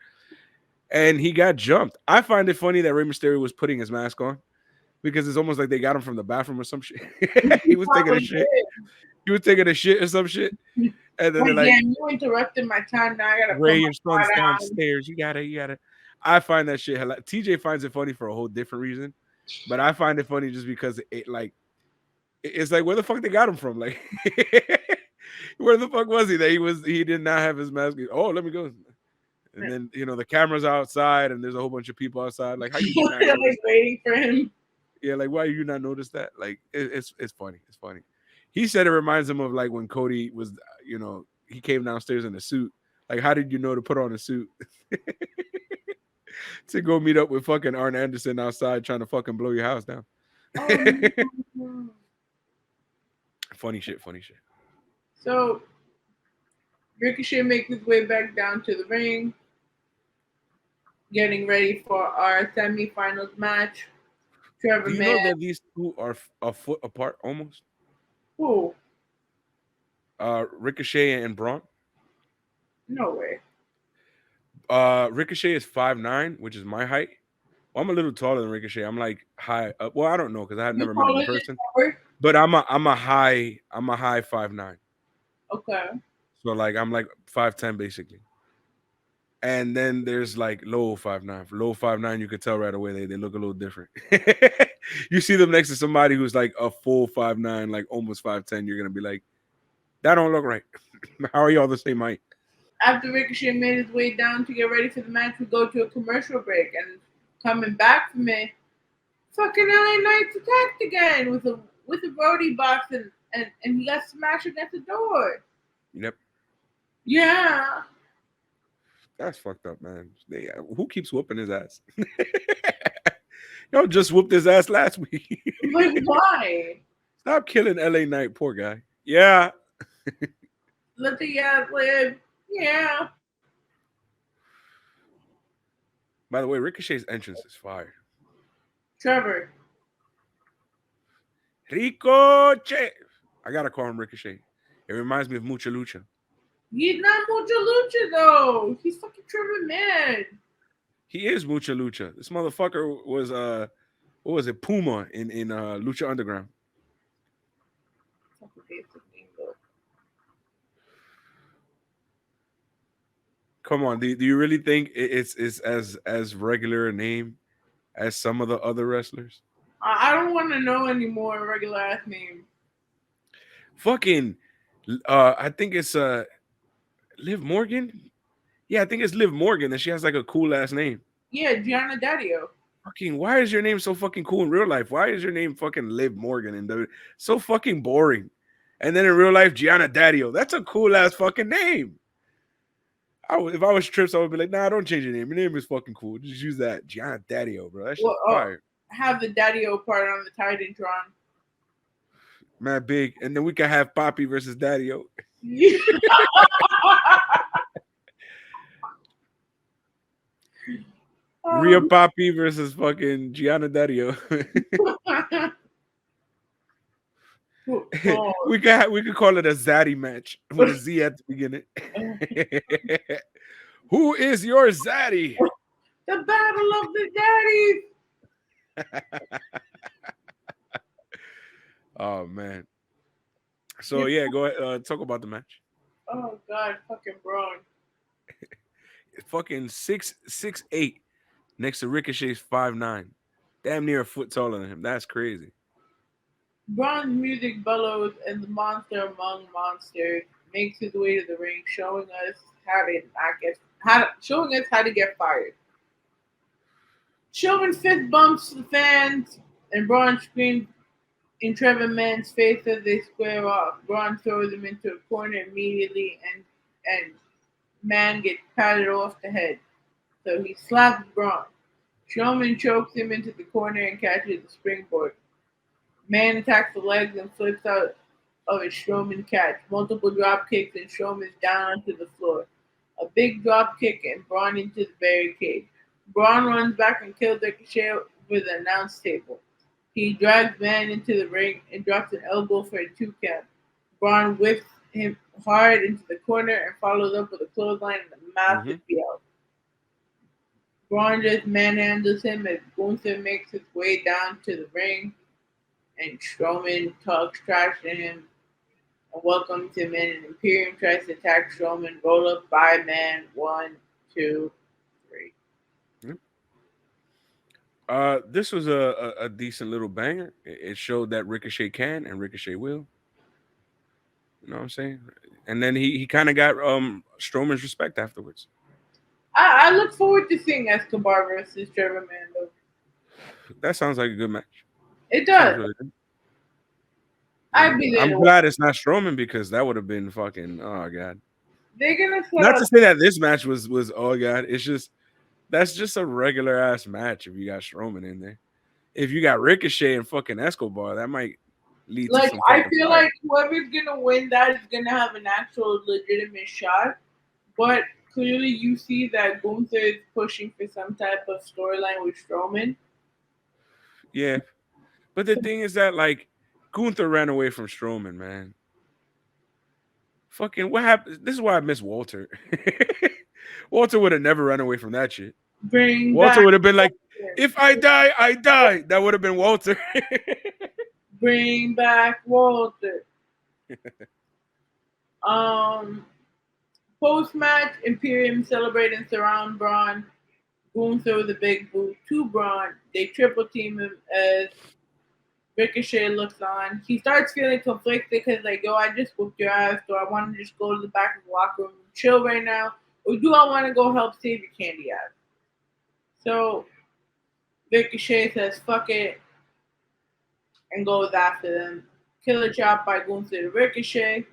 And he got jumped. I find it funny that Rey Mysterio was putting his mask on because it's almost like they got him from the bathroom or some shit. He He was taking a probably shit. He was taking a shit or some shit. did. And then Like, they're like, damn, you interrupted my time. Now I gotta put "Ray, my your son's part on. downstairs. You gotta. I find that shit hilarious. TJ finds it funny for a whole different reason, but I find it funny just because it's like where the fuck they got him from? Like where the fuck was he that he did not have his mask? Oh, let me go. And then the cameras outside and there's a whole bunch of people outside. Like, how you did not notice Like that? waiting for him. Yeah, like why you not notice that? Like it's funny. It's funny. He said it reminds him of like when Cody was, he came downstairs in a suit. Like, how did you know to put on a suit to go meet up with fucking Arn Anderson outside trying to fucking blow your house down? Oh no. Funny shit. Funny shit. So Ricochet makes his way back down to the ring, getting ready for our semifinals match. Trevor Do you know Man, that these two are a foot apart almost? who? Ricochet and Braun. No way. Ricochet is 5'9", which is my height. Well, I'm a little taller than Ricochet. I'm like high up. Well, I don't know because I had You never met him taller in than person. Trevor? But I'm a high 5'9". Okay. So like I'm like 5'10" basically. And then there's like low 5'9". For low 5'9", you could tell right away they look a little different. You see them next to somebody who's like a full 5'9", like almost 5'10", you're gonna be like, that don't look right. How are y'all the same height? After Ricochet made his way down to get ready for the match, we go to a commercial break, and coming back from it, fucking LA Knight's attacked again with a Brody box, and he got smashed against the door. Yep. Yeah. That's fucked up, man. Who keeps whooping his ass? Y'all just whooped his ass last week. Like why? Stop killing LA Knight, poor guy. Yeah. Let the Yaz live. Yeah. By the way, Ricochet's entrance is fire. Trevor. Ricochet. I gotta call him Ricochet. It reminds me of Mucha Lucha. He's not Mucha Lucha though. He's fucking Trevor Man. He is Mucha Lucha. This motherfucker was what was it, Puma in Lucha Underground. Fucking basic name though. Come on, do you really think it's as regular a name as some of the other wrestlers? I don't want to know any more regular ass names. Fucking, I think it's Liv Morgan. Yeah, I think it's Liv Morgan, and she has like a cool ass name. Yeah, Gianna Daddio. Fucking, why is your name so fucking cool in real life? Why is your name fucking Liv Morgan in the so fucking boring? And then in real life, Gianna Daddio. That's a cool ass fucking name. If I was Trips, I would be like, nah, don't change your name. Your name is fucking cool. Just use that Gianna Daddio, bro. That shit's Well, fire. have the Daddio part on the Titantron. Mad big. And then we can have Poppy versus Daddio. Rhea Poppy versus fucking Gianna Daddio. we could call it a Zaddy match with a Z at the beginning. Who is your Zaddy? The Battle of the Daddies. Oh man. So yeah, go ahead. Talk about the match. Oh God, fucking Braun. Fucking 6'8" next to Ricochet's 5'9". Damn near a foot taller than him. That's crazy. Braun's music bellows and the monster among monsters makes his way to the ring, showing us how to get fired. Strowman fist bumps the fans, and Braun screams in Trevor Mann's face as they square off. Braun throws him into a corner immediately, and Mann gets patted off the head. So he slaps Braun. Strowman chokes him into the corner and catches the springboard. Mann attacks the legs and flips out of a Strowman catch. Multiple drop kicks and Strowman's down onto the floor. A big drop kick and Braun into the barricade. Braun runs back and kills Ricochet with an announce table. He drags Mann into the ring and drops an elbow for a 2 count. Braun whips him hard into the corner and follows up with a clothesline and a massive PL. Braun just manhandles him as Gunther makes his way down to the ring, and Strowman talks trash to him and welcomes him in. And Imperium tries to attack Strowman. Roll up by man. 1, 2, 3. This was a decent little banger. It showed that Ricochet can and Ricochet will. You know what I'm saying? And then he kind of got Strowman's respect afterwards. I look forward to seeing Escobar versus Trevor Mando. That sounds like a good match. It does. Really I'd be there. I'm glad it's not Strowman because that would have been fucking god. They're gonna not to say that this match was oh god. It's just that's just a regular ass match if you got Strowman in there. If you got Ricochet and fucking Escobar, that might lead to some I feel fight. Like whoever's gonna win that is gonna have an actual legitimate shot. But clearly you see that Gunther is pushing for some type of storyline with Strowman. Yeah. But the thing is that like Gunther ran away from Strowman, man. Fucking what happened? This is why I miss Walter. Walter would have never run away from that shit. Walter would have been like, if I die, I die. That would have been Walter. Bring back Walter. Post-match, Imperium celebrate and surround Braun. Gunther with a big boot to Braun. They triple team him as Ricochet looks on. He starts feeling conflicted because like, yo, I just whooped your ass. Do I want to just go to the back of the locker room and chill right now? Or do I want to go help save your candy ass? So Ricochet says, fuck it, and goes after them. Killer chop by Gunther to Ricochet.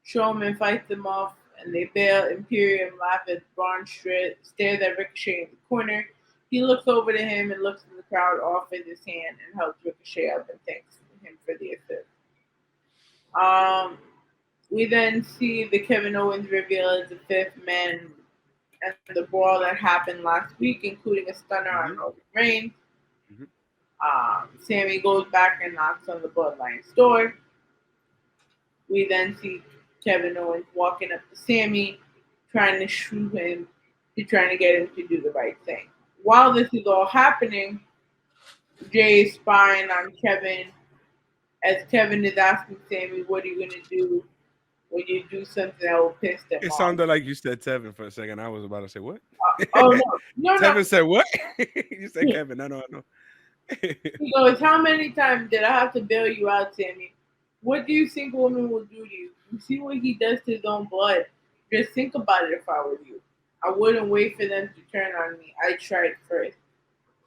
Strowman fights them off, and they bail. Imperium laugh as Braun stares at Ricochet in the corner. He looks over to him and looks in the crowd, offers his hand, and helps Ricochet up and thanks him for the assist. We then see the Kevin Owens reveal as the fifth man and the brawl that happened last week, including a stunner on Roman Reigns. Sami goes back and knocks on the Bloodline's door. We then see Kevin Owens walking up to Sami, trying to shoot him, trying to get him to do the right thing. While this is all happening, Jay is spying on Kevin as Kevin is asking Sami, what are you going to do when you do something that will piss them It off. sounded like you said Tevin for a second. I was about to say what? Oh no, no, no. Tevin said what? You said Kevin. I know, I know. He goes, "How many times did I have to bail you out, Sammy? What do you think a woman will do to you? You see what he does to his own blood. Just think about it if I were you. I wouldn't wait for them to turn on me. I tried first."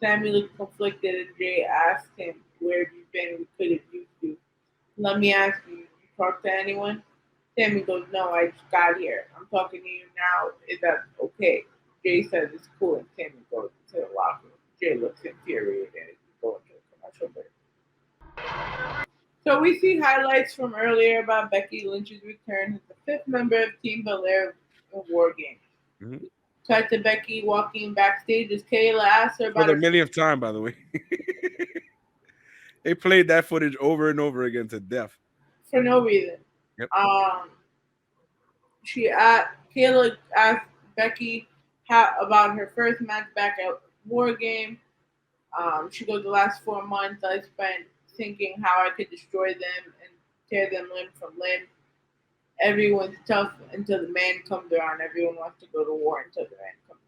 Sammy looked conflicted and Jay asked him, "Where have you been? We could have used you. Let me ask you, you talk to anyone?" Sammy goes, "No, I just got here. I'm talking to you now. Is that okay?" Jay says it's cool, and Sammy goes to the locker room. Jay looks infuriated as we go into a commercial break. So we see highlights from earlier about Becky Lynch's return as the fifth member of Team Belair in War Games. Mhm. Cut to Becky walking backstage as Kayla asks her For about the her millionth time, by the way. They played that footage over and over again to death. for no reason. Yep. Um, Kayla asked Becky about her first match back at War Game. She goes, "The last 4 months I spent thinking how I could destroy them and tear them limb from limb. Everyone's tough until the man comes around. Everyone wants to go to war until the man comes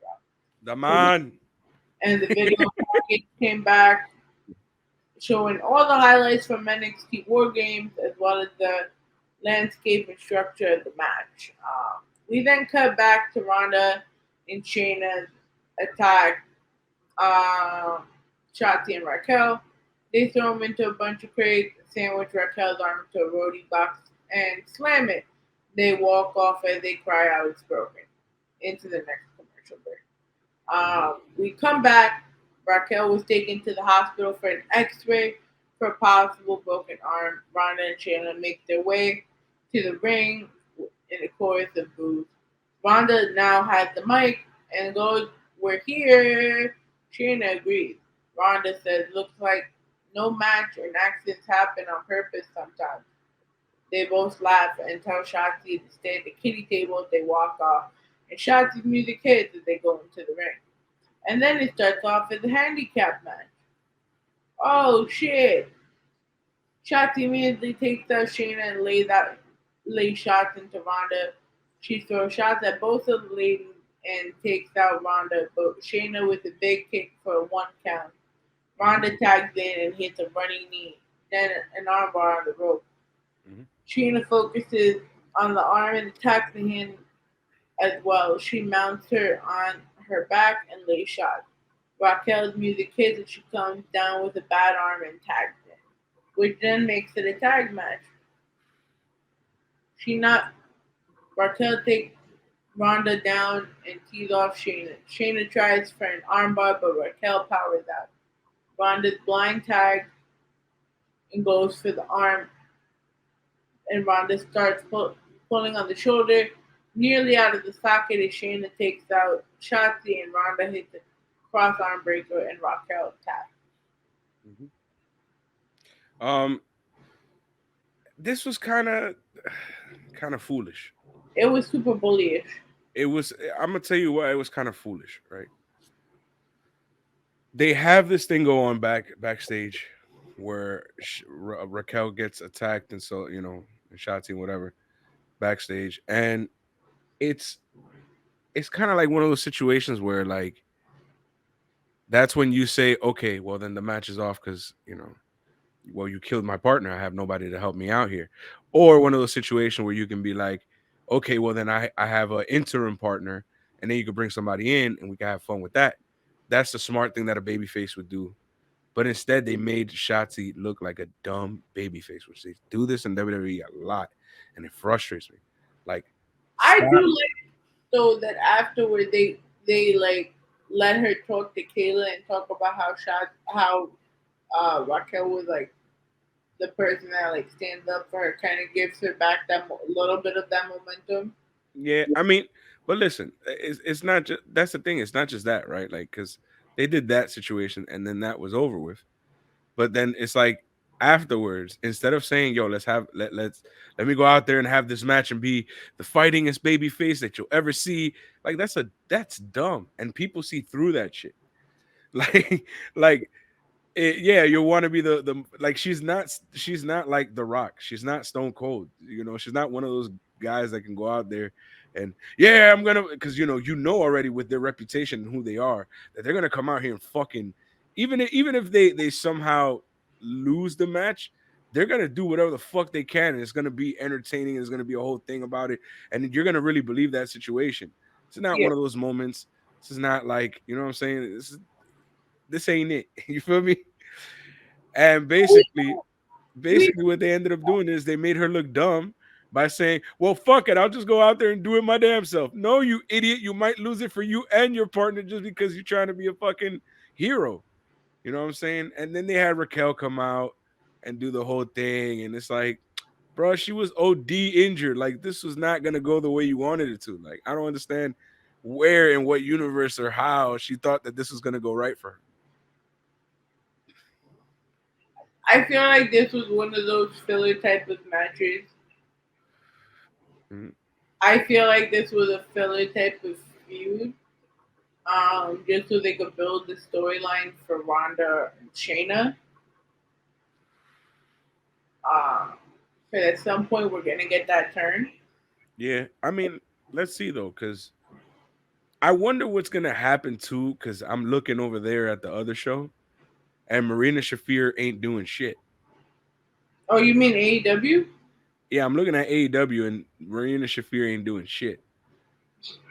The around." man. And the video package came back showing all the highlights from NXT War Games as well as the landscape and structure of the match. We then cut back to Ronda and Shayna's attack um, Shotzi and Raquel. They throw him into a bunch of crates, sandwich Raquel's arm to a roadie box, and slam it. They walk off as they cry out it's broken. Into the next commercial break. Mhm. We come back. Raquel was taken to the hospital for an X-ray for a possible broken arm. Ronda and Shayna make their way to the ring in a chorus of boos. Ronda now has the mic and goes, "We're here." Shayna agrees. Ronda says, "Looks like no match and accidents happen on purpose sometimes." They both laugh and tell Shotzi to stay at the kitty table as they walk off. And Shotzi's music hits as they go into the ring. And then it starts off as a handicap match. Oh shit! Shotzi immediately takes out Shayna and lays shots into Ronda. She throws shots at both of the ladies and takes out Ronda, but Shayna with a big kick for a 1 count. Mhm. Ronda tags in and hits a running knee, then an armbar on the rope. Mhm. Sheena focuses on the arm and attacks the hand as well. She mounts her on her back and lays shots. Raquel's music hits and she comes down with a bad arm and tags in, which then makes it a tag match. She not Raquel takes Ronda down and tees off Shayna. Shayna tries for an armbar, but Raquel powers out. Ronda's blind tag and goes for the arm, and Ronda starts pulling on the shoulder, nearly out of the socket as Shayna takes out Shotzi and Ronda hits a cross arm breaker and Raquel taps. Mhm. Um, this was kind of foolish. It was super bullyish. It was. I'm gonna tell you what. It was kind of foolish, right? They have this thing go on backstage where Raquel gets attacked and so and Shotzi and whatever backstage, and it's it's kind of like one of those situations where like that's when you say, okay, well then the match is off because well, you killed my partner. I have nobody to help me out here. Or one of those situations where you can be like, okay, well, then I have an interim partner, and then you can bring somebody in and we can have fun with that. That's the smart thing that a babyface would do. But instead, they made Shotzi look like a dumb babyface, which they do this in WWE a lot, and it frustrates me. Like, I do stop. like though that afterward they like let her talk to Kayla and talk about how Raquel was like the person that like stands up for her, kind of gives her back that little bit of that momentum. Yeah, I mean, but listen, it's not just that's the thing. It's not just that, right? Like, because they did that situation and then that was over with. But then it's like afterwards, instead of saying, "Yo, let me go out there and have this match and be the fightingest baby face that you'll ever see," like that's dumb, and people see through that shit. Like yeah, you want to be the like she's not like The Rock. She's not Stone Cold. She's not one of those. guys that can go out there and yeah, I'm gonna because you know already with their reputation and who they are that they're gonna come out here and fucking even if they somehow lose the match, they're gonna do whatever the fuck they can, and it's gonna be entertaining. There's gonna be a whole thing about it, and you're gonna really believe that situation. It's not Yeah. one of those moments. This is not like what I'm saying. This ain't it. You feel me? And We basically what they ended up doing is they made her look dumb by saying, "Well, fuck it, I'll just go out there and do it my damn self." No, you idiot, you might lose it for you and your partner just because you're trying to be a fucking hero. You know what I'm saying? And then they had Raquel come out and do the whole thing, and it's like, bro, she was OD injured. Like this was not gonna go the way you wanted it to. Like I don't understand where in what universe or how she thought that this was gonna go right for her. I feel like this was one of those filler type of matches. Mhm. I feel like this was a filler type of feud. Just so they could build the storyline for Ronda and Shayna. Um, but at some point we're gonna get that turn. Yeah, I mean, let's see though, because I wonder what's gonna happen too. Because I'm looking over there at the other show, and Marina Shafir ain't doing shit. Oh, you mean AEW? Yeah, I'm looking at AEW, and Marina Shafir ain't doing shit.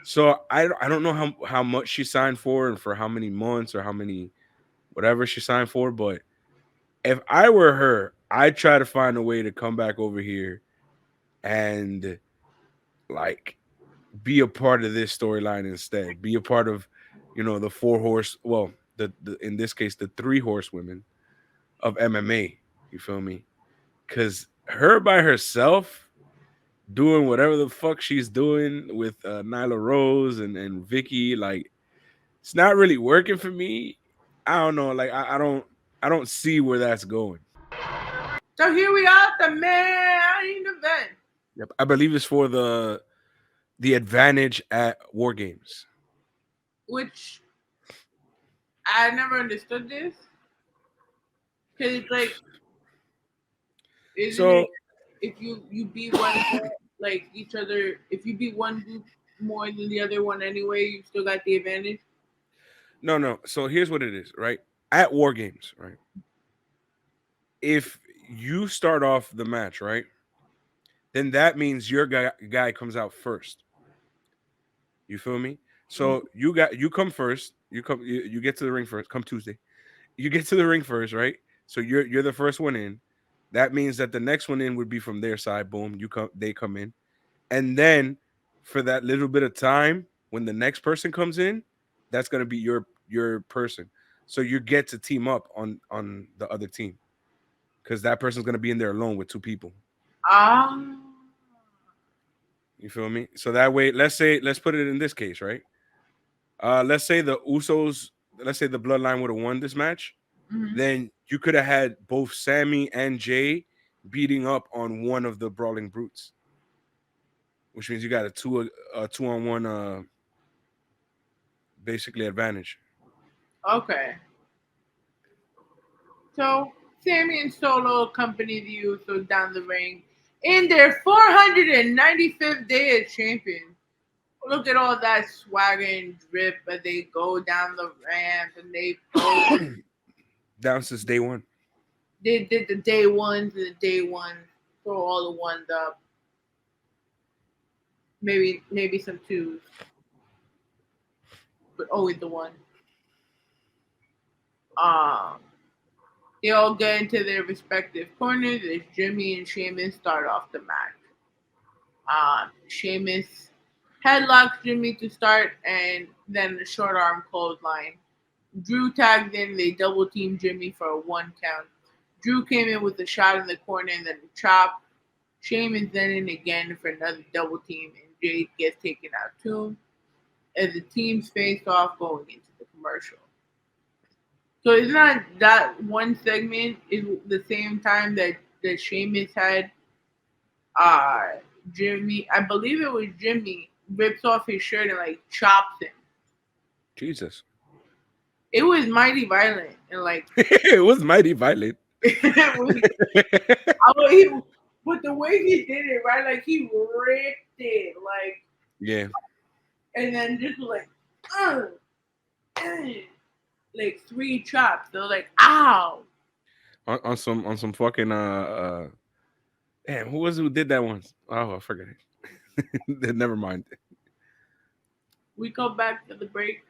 So I don't know how much she signed for and for how many months or how many whatever she signed for, but if I were her, I'd try to find a way to come back over here and like be a part of this storyline instead. Be a part of, the four horse, well, the in this case the three horsewomen of MMA. You feel me? Cuz her by herself doing whatever the fuck she's doing with Nyla Rose and Vicky, like it's not really working for me. I don't know, like I don't see where that's going. So here we are at the main event, Yep. I believe it's for the advantage at War Games. which I never understood this because it's like, isn't it So if you beat one like each other, if you beat one group more than the other one anyway, you still got the advantage. no. So here's what it is, right? At War Games, right? If you start off the match, right, then that means your guy comes out first. You feel me? So you come first. You get to the ring first. Come Tuesday. You get to the ring first, right? So you're the first one in. That means that the next one in would be from their side. Boom, they come in. And then for that little bit of time when the next person comes in, that's gonna be your person. So you get to team up on the other team because that person's gonna be in there alone with two people. Ah, You feel me? So that way, let's put it in this case, right? Let's say the Usos, let's say the Bloodline would have won this match, mhm. then you could have had both Sammy and Jay beating up on one of the Brawling Brutes, which means you got a two on one basically advantage. Okay. So Sammy and Solo accompany the Usos down the ring in their 495th day as champions. Look at all that swagger and drip as they go down the ramp and they pose. Down since day one. They did the day ones and the day ones, throw all the ones up. Maybe some twos, but always the one. Um, they all get into their respective corners as Jimmy and Sheamus start off the match. Sheamus headlocks Jimmy to start, and then the short arm clothesline. Drew tagged in. They double team Jimmy for a one count. Drew came in with a shot in the corner and then a chop. Sheamus then in again for another double team, and Jade gets taken out too. As the teams face off going into the commercial. So it's not that one segment is the same time that Sheamus had uh Jimmy, I believe it was Jimmy, rips off his shirt and like chops him. Jesus. It was mighty violent and like It was mighty violent. it was, I was, But the way he did it, right? Like he ripped it, like, Yeah. and then just like, uh, uh, like 3 chops. So like, ow. On some fucking damn, who was it who did that once? Oh, I forget it. Never mind. We go back to the break.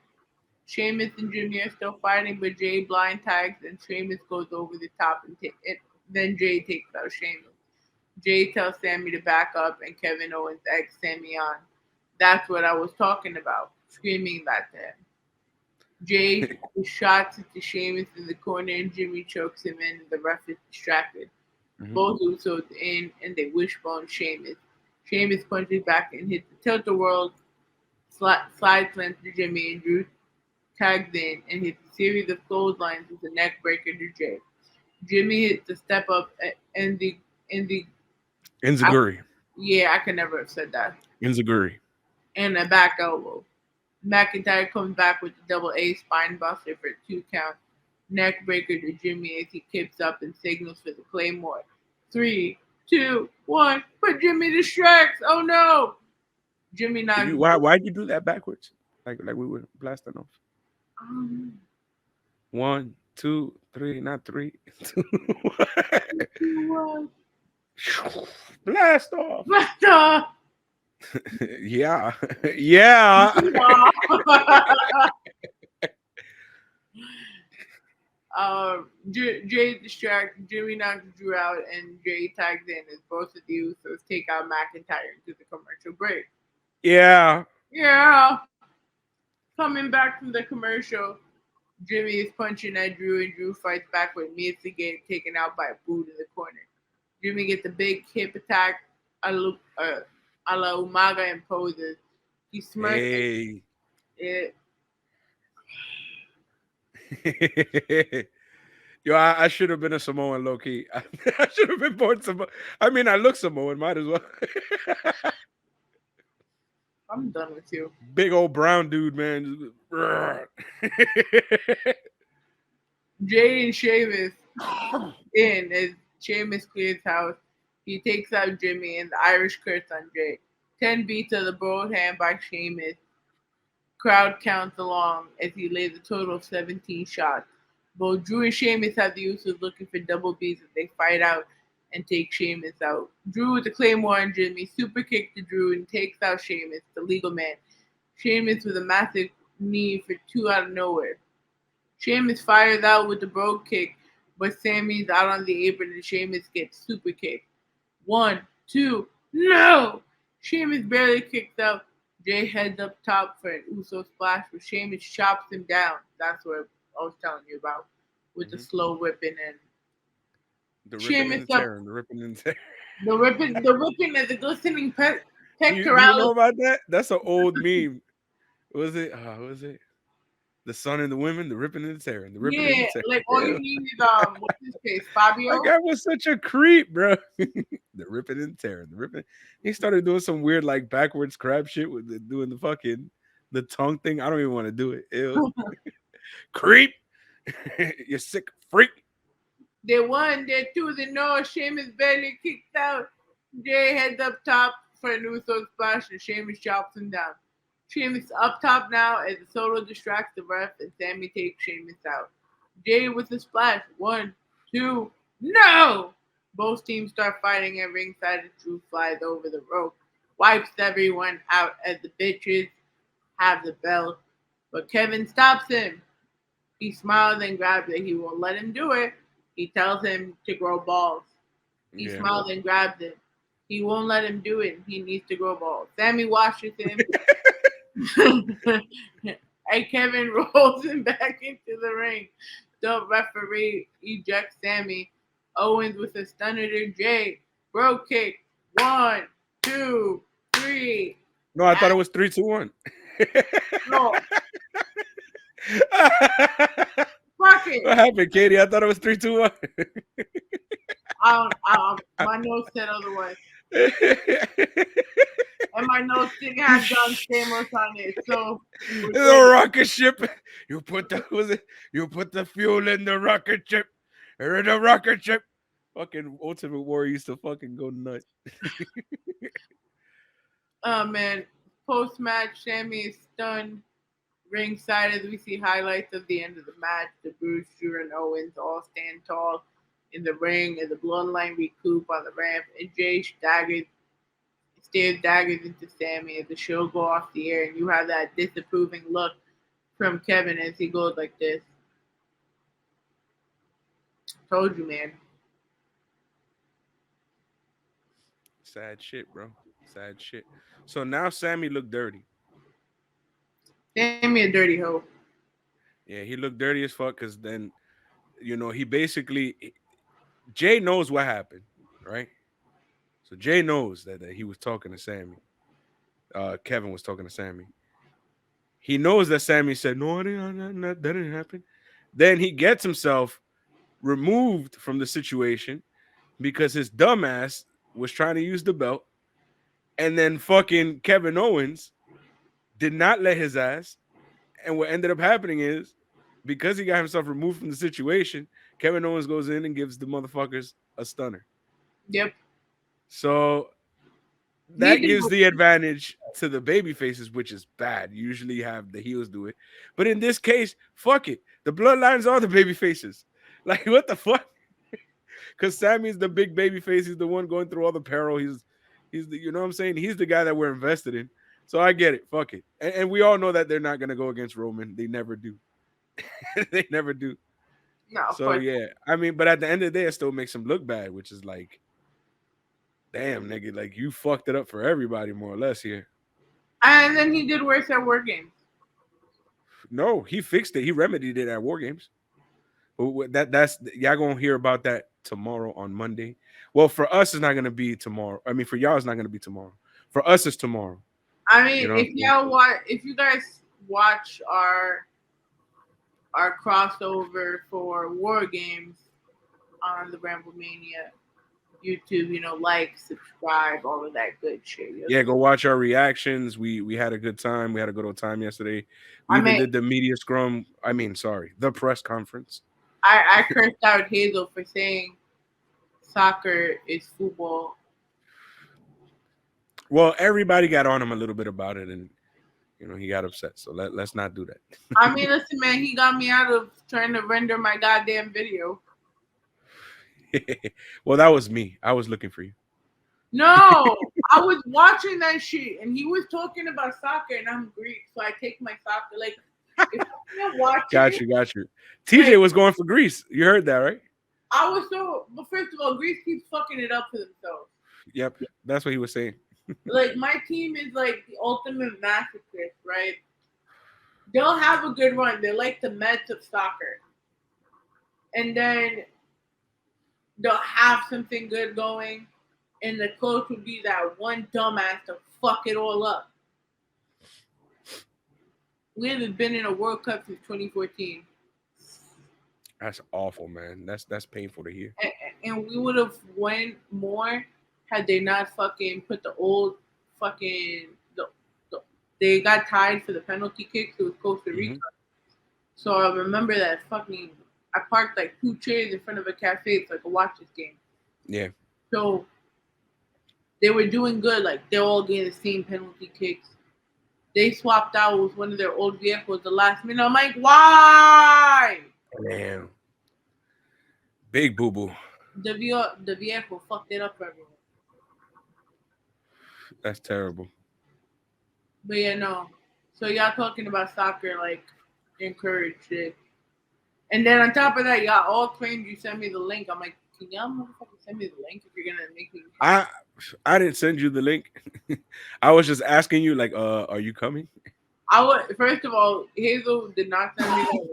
Sheamus and Jimmy are still fighting, but Jay blind tags and Sheamus goes over the top and then Jay takes out Sheamus. Jay tells Sami to back up, and Kevin Owens eggs Sami on. That's what I was talking about, screaming that to him. Jay shots it to Sheamus in the corner, and Jimmy chokes him in, and the ref is distracted. Mhm. Both Usos in, and they wishbone Sheamus. Sheamus punches back and hits the tilt-a-whirl, slide slams to Jimmy, and Drew tags in and hits a series of clotheslines with a neck breaker to Jay. Jimmy hits the step up and the Enziguri. yeah, I could never have said that. Enziguri. And a back elbow. McIntyre comes back with the double A spine buster for a 2 count. Neck breaker to Jimmy as he kips up and signals for the Claymore. 3, 2, 1. But Jimmy distracts. Oh no! Jimmy knocks. Why'd you do that backwards? Like we were blasting off. Um, 1, 2, 3, not 3. 2. 1. Blast off. What Yeah. Yeah. Jay distracts, Jimmy knocks Drew out, and Jay tags in as both of the Usos take out McIntyre into the commercial break. Yeah. Yeah. Coming back from the commercial, Jimmy is punching at Drew, and Drew fights back with Miz to get taken out by a boot in the corner. Jimmy gets a big hip attack a la Umaga and poses. He smirks. Hey. It. Yo, I should have been a Samoan, low key. I should have been born Samoan. I mean, I look Samoan, might as well. I'm done with you. Big old brown dude, man. Jay and Sheamus in as Sheamus clears house. He takes out Jimmy and the Irish curse on Jay. 10 beats of the broad hand by Sheamus. Crowd counts along as he lays a total of 17 shots. Both Drew and Sheamus have the Usos looking for double B's as they fight out and take Sheamus out. Drew with the Claymore on Jimmy, super kick to Drew and takes out Sheamus, the legal man. Sheamus with a massive knee for 2 out of nowhere. Sheamus fires out with the brogue kick, but Sami's out on the apron and Sheamus gets super kicked. 1, 2, no! Sheamus barely kicks out. Jay heads up top for an Uso splash, but Sheamus chops him down. That's what I was telling you about with the slow whipping and the ripping and tearing, the ripping and tearing. The ripping and the glistening pectoralis. Do you know about that? That's an old meme. Was it? Was it? The sun and the women, the ripping and the tearing, the ripping and the tearing. Like all you need is what's his face, Fabio. That guy was such a creep, bro. The ripping and tearing, the ripping. He started doing some weird like backwards crab shit with doing the fucking the tongue thing. I don't even want to do it. Ew. Creep. You sick freak. They won. They're 2-0. Sheamus barely kicked out. Jay heads up top for an Uso splash, and Sheamus chops him down. Sheamus up top now as the solo distracts the ref, and Sami takes Sheamus out. Jay with the splash. 1, 2, no! Both teams start fighting at ringside as Drew flies over the rope, wipes everyone out as the bitches have the belt, but Kevin stops him. He smiles and grabs it. He won't let him do it. He tells him to grow balls. He smiles and grabs it. He won't let him do it. He needs to grow balls. Sami washes him. And Kevin rolls him back into the ring. The referee ejects Sami. Owens with a stunner to Jay. Bro kick. 1, 2, 3. No, I thought it was 3, 2, 1. No. Fuck it. What happened, Katie? I thought it was 3, 2, 1. My notes said otherwise. And my notes didn't have John Stamos on it. So the rocket ship. You put the fuel in the rocket ship. Or in the rocket ship. Fucking Ultimate Warrior used to fucking go nuts. Oh man, post match, Sami is stunned. Ringside, as we see highlights of the end of the match, the Bruce, Drew, and Owens all stand tall in the ring, and the Bloodline recoup on the ramp, and Jay stares daggers into Sami as the show go off the air, and you have that disapproving look from Kevin as he goes like this. Told you, man. Sad shit, bro. Sad shit. So now Sammy looked dirty. Sami a dirty hoe. Yeah, he looked dirty as fuck because then, he basically, Jay knows what happened, right? So Jay knows that he was talking to Sammy. Kevin was talking to Sammy. He knows that Sammy said, no, that didn't happen. Then he gets himself removed from the situation because his dumbass was trying to use the belt. And then fucking Kevin Owens did not let his ass. And what ended up happening is because he got himself removed from the situation, Kevin Owens goes in and gives the motherfuckers a stunner. Yep. So that gives the advantage to the baby faces, which is bad. You usually have the heels do it. But in this case, fuck it. The bloodlines are the baby faces. Like, what the fuck? Because Sammy's the big baby face. He's the one going through all the peril. He's the, you know what I'm saying? He's the guy that we're invested in. So I get it. Fuck it. And we all know that they're not gonna go against Roman. They never do. They never do. No, So yeah. I mean, but at the end of the day, it still makes him look bad, which is like, damn, nigga, like you fucked it up for everybody more or less here. And then he did worse at War Games. No, he fixed it. He remedied it at War Games. That's y'all gonna hear about that tomorrow on Monday. Well, for us, it's not gonna be tomorrow. I mean, for y'all, it's not gonna be tomorrow. For us, it's tomorrow. I mean, if you guys watch our crossover for War Games on the Ramblemania YouTube, like, subscribe, all of that good shit. Yeah, go watch our reactions. We had a good time. We had a good old time yesterday. We even did the media scrum. I mean, sorry, the press conference. I cursed out Hazel for saying soccer is football. Well, everybody got on him a little bit about it, and he got upset. So let's not do that. I mean, listen, man, he got me out of trying to render my goddamn video. Well, that was me. I was looking for you. No, I was watching that shit, and he was talking about soccer, and I'm Greek, so I take my soccer. Like, if I'm watching, got you. TJ was going for Greece. You heard that, right? I was but first of all, Greece keeps fucking it up for themselves. Yep, that's what he was saying. Like, my team is like the ultimate masochist, right? They'll have a good run. They're like the Mets of soccer. And then they'll have something good going, and the coach would be that one dumbass to fuck it all up. We haven't been in a World Cup since 2014. That's awful, man. That's painful to hear. And we would have won more had they not fucking put the old fucking they got tied for the penalty kicks. It was Costa Rica. Mm-hmm. So I remember that fucking I parked like 2 chairs in front of a cafe so I could watch this game. Yeah. So they were doing good. Like, they're all getting the same penalty kicks. They swapped out with one of their old vehicles the last minute. I'm like, why? Damn. Big boo-boo. The vehicle fucked it up for everyone. That's terrible. But yeah, no. So y'all talking about soccer, like, encouraged it. And then on top of that, y'all all claimed you sent me the link. I'm like, can y'all motherfucking send me the link if you're gonna make me? I didn't send you the link. I was just asking you, like, are you coming? First of all, Hazel did not send me the link.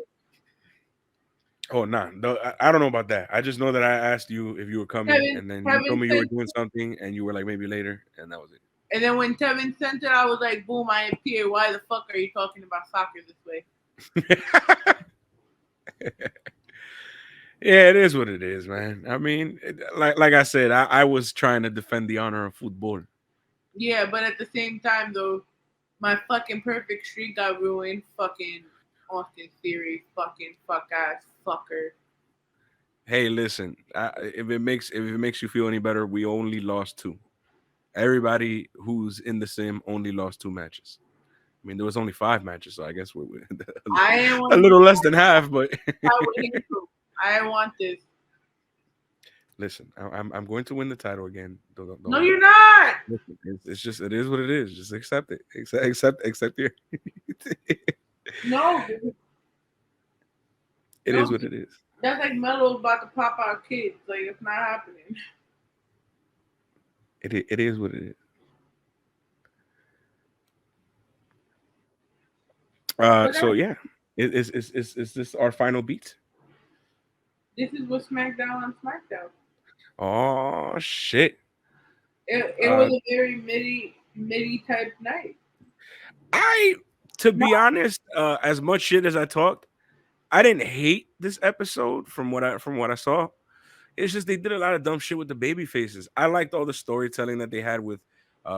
Oh, nah. No, I don't know about that. I just know that I asked you if you were coming, and then you told me you were doing something, and you were like, maybe later, and that was it. And then when Tevin sent it, I was like, boom, I appear. Why the fuck are you talking about soccer this way? Yeah, it is what it is, man. I mean, like I said, I was trying to defend the honor of football. Yeah, but at the same time, though, my fucking perfect streak got ruined. Fucking Austin Theory, fucking fuck ass fucker. Hey, listen. If it makes you feel any better, we only lost two. Everybody who's in the sim only lost two matches. I mean, there was only five matches, so I guess we're I ain't a want this little less than half. But title intro. I ain't want this. listen, I'm going to win the title again. No, Don't you're not. listen. It's just it is what it is. Just accept it. Accept your. No, It no. is what it is. That's like Melo's about to pop out kids. Like it's not happening. It is what it is. But So yeah, is this our final beat? this is what SmackDown on SmackDown. Oh shit. It Uh, was a very midi type night. I to No, be honest, as much shit as I talked, I didn't hate this episode from what I saw. It's just they did a lot of dumb shit with the baby faces. I liked all the storytelling that they had with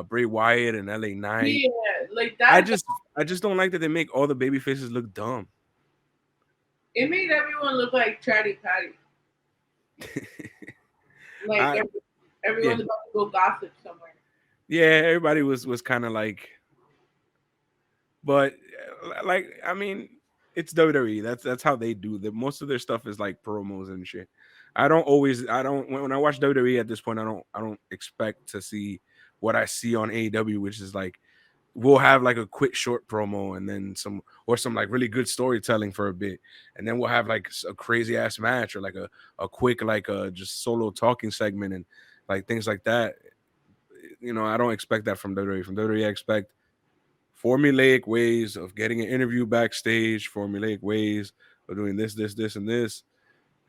Bray Wyatt and LA Knight. yeah, like I that. just I just don't like that they make all the baby faces look dumb. It made everyone look like Chatty Patty. Like I yeah. everyone's about to go gossip somewhere. Yeah, everybody was kind of like, but like I mean, it's WWE. That's how they do. The most of their stuff is like promos and shit. I don't when I watch WWE at this point, I don't expect to see what I see on AEW, which is like we'll have like a quick short promo and then some like really good storytelling for a bit, and then we'll have like a crazy ass match or like a quick like just solo talking segment and like things like that. I don't expect that from WWE. From WWE, I expect formulaic ways of getting an interview backstage, formulaic ways of doing this, and this,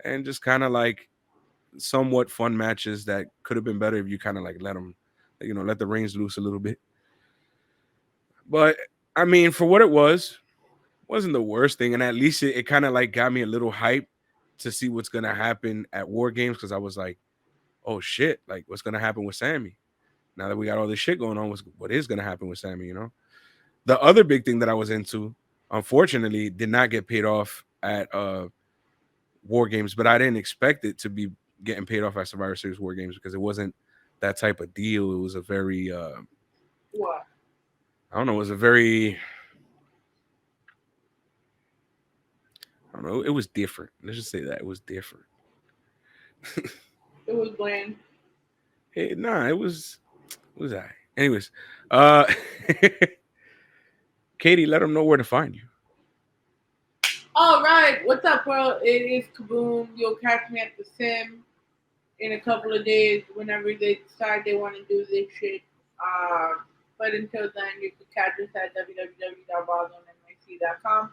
and just kind of like somewhat fun matches that could have been better if you kind of like let the reins loose a little bit. But I mean, for what it was, wasn't the worst thing, and at least it kind of like got me a little hype to see what's gonna happen at War Games because I was like, oh shit, like what's gonna happen with Sami? Now that we got all this shit going on, what is gonna happen with Sami? The other big thing that I was into, unfortunately, did not get paid off at War Games, but I didn't expect it to be getting paid off at Survivor Series War Games because it wasn't that type of deal. It was a very What? I don't know, it was a very I don't know, it was different. Let's just say that it was different. It was bland. Nah, it was I. Anyways, uh Katie, let them know where to find you. All right, what's up, world? It is Kaboom. You'll catch me at the Sim in a couple of days whenever they decide they want to do this shit. But until then, you can catch us at www.rawzonenYC.com.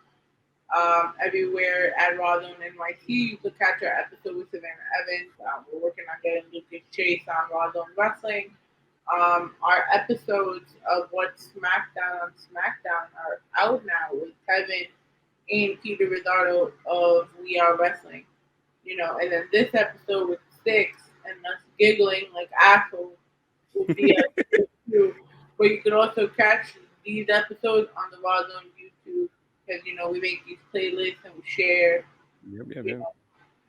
Everywhere at Rawzone NYC, you can catch our episode with Savannah Evans. We're working on getting Lucas Chase on Rawzone Wrestling. Our episodes of What's SmackDown on SmackDown are out now with Kevin and Peter Rizzardo of We Are Wrestling. And then this episode with Six and us giggling like assholes will be at YouTube. But you can also catch these episodes on the Raw Zone YouTube because we make these playlists and we share. Yep.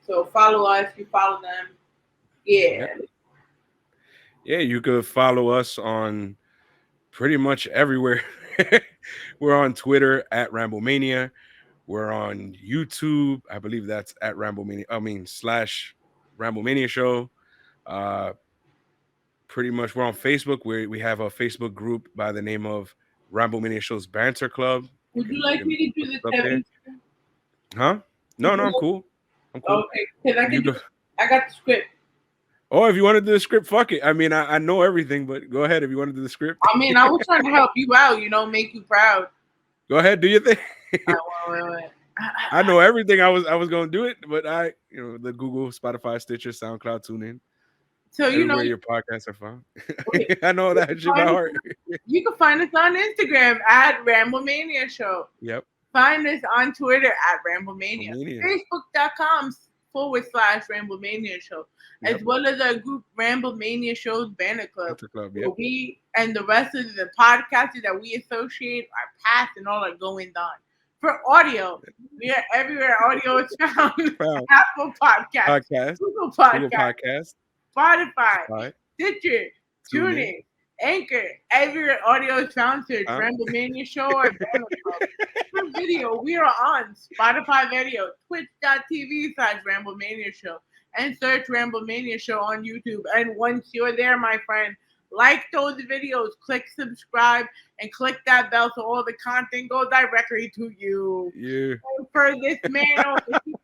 So follow us, you follow them. Yeah. Yep. Yeah, you could follow us on pretty much everywhere. We're on Twitter at Ramblemania. We're on YouTube. I believe that's at Ramblemania. / Ramblemania Show. Pretty much we're on Facebook where we have a Facebook group by the name of Ramblemania Show's Banter Club. Would you like me to do the up there. Kevin? Huh? No, I'm cool. Okay, because You go. I got the script. Oh, if you want to do the script, fuck it. I mean, I know everything, but go ahead if you want to do the script. I mean, I was trying to help you out, make you proud. Go ahead, do your thing. Wait. I know everything. I was going to do it, but the Google, Spotify, Stitcher, SoundCloud, TuneIn. So everywhere your podcasts are found. Okay. I know that shit by heart. You can find us on Instagram at Ramblemania Show. Yep. Find us on Twitter at Ramblemania. Facebook.com/Ramblemania Show. Yep. As well as our group Ramblemania Show's Banner Club. Yep. We and the rest of the podcasters that we associate are past and all are going on. For audio, we are everywhere audio is found. Found. Apple Podcast, Podcast, Google Google Podcast, Podcast, Spotify, Spotify, Stitcher, tune in. TuneIn, Anchor, everywhere audio is found. Search Ramblemania Show or Banner Club. For video, we are on Spotify Video, Twitch.tv/Ramblemania Show, and search Ramblemania Show on YouTube. And once you're there, my friend, like those videos, click subscribe, and click that bell so all the content goes directly to you. Yeah. And for this man over here,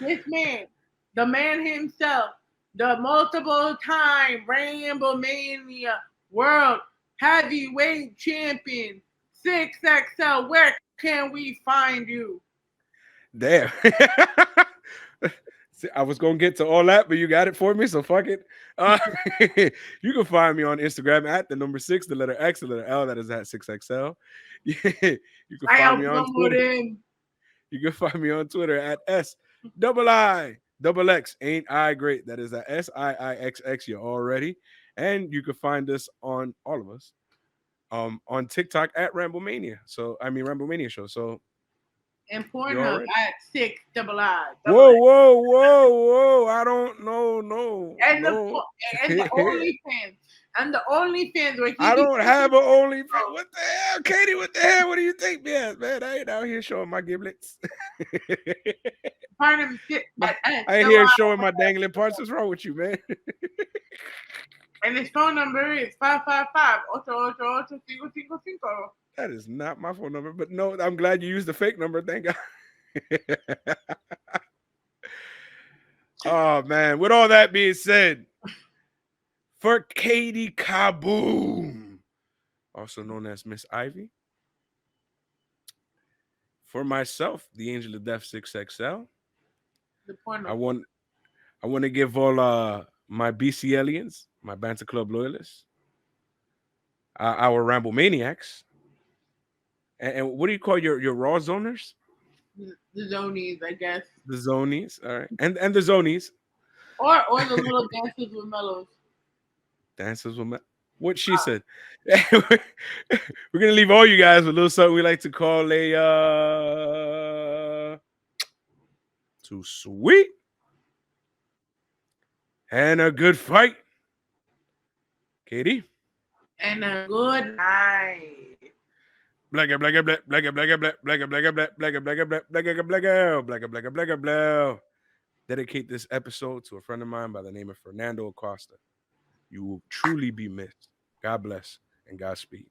this man, the man himself, the multiple time Ramblemania World Heavyweight Champion, 6XL, where can we find you? Damn. See, I was gonna get to all that, but you got it for me, so fuck it. You can find me on Instagram at the number 6, the letter X, the letter L. That is at 6XL. You can find me on Twitter. You can find me on Twitter at SIIXX. Ain't I great? That is at SIIXX. You're already. And you can find us on all of us on TikTok at Ramblemania. So I mean Ramblemania Show. So and Pornhub at 6II. Whoa! I don't know, no. And no. the OnlyFans. And the OnlyFans where I don't have an OnlyFans. What the hell, Katie? What the hell? What do you think, man? Man, I ain't out here showing my giblets. I ain't here showing my dangling parts. What's wrong with you, man? And his phone number is 555-888-5555. That is not my phone number, but no, I'm glad you used the fake number. Thank God. Oh, man. With all that being said, for Katie Kaboom, also known as Miss Ivy, for myself, the Angel of Death 6XL, I want to give all my BC aliens, my Banter Club loyalists, our Ramble Maniacs, and what do you call your Raw Zoners? The Zonies, I guess. The Zonies, all right, and the Zonies, or the little dancers with mellows. Dancers with what she said. We're gonna leave all you guys with a little something we like to call a too sweet and a good fight, Katie. And a good night. Blagga blagga blagga blagga blagga blagga blagga blagga blagga blagga blagga blagga blagga. Dedicate this episode to a friend of mine by the name of Fernando Acosta. You will truly be missed. God bless and Godspeed.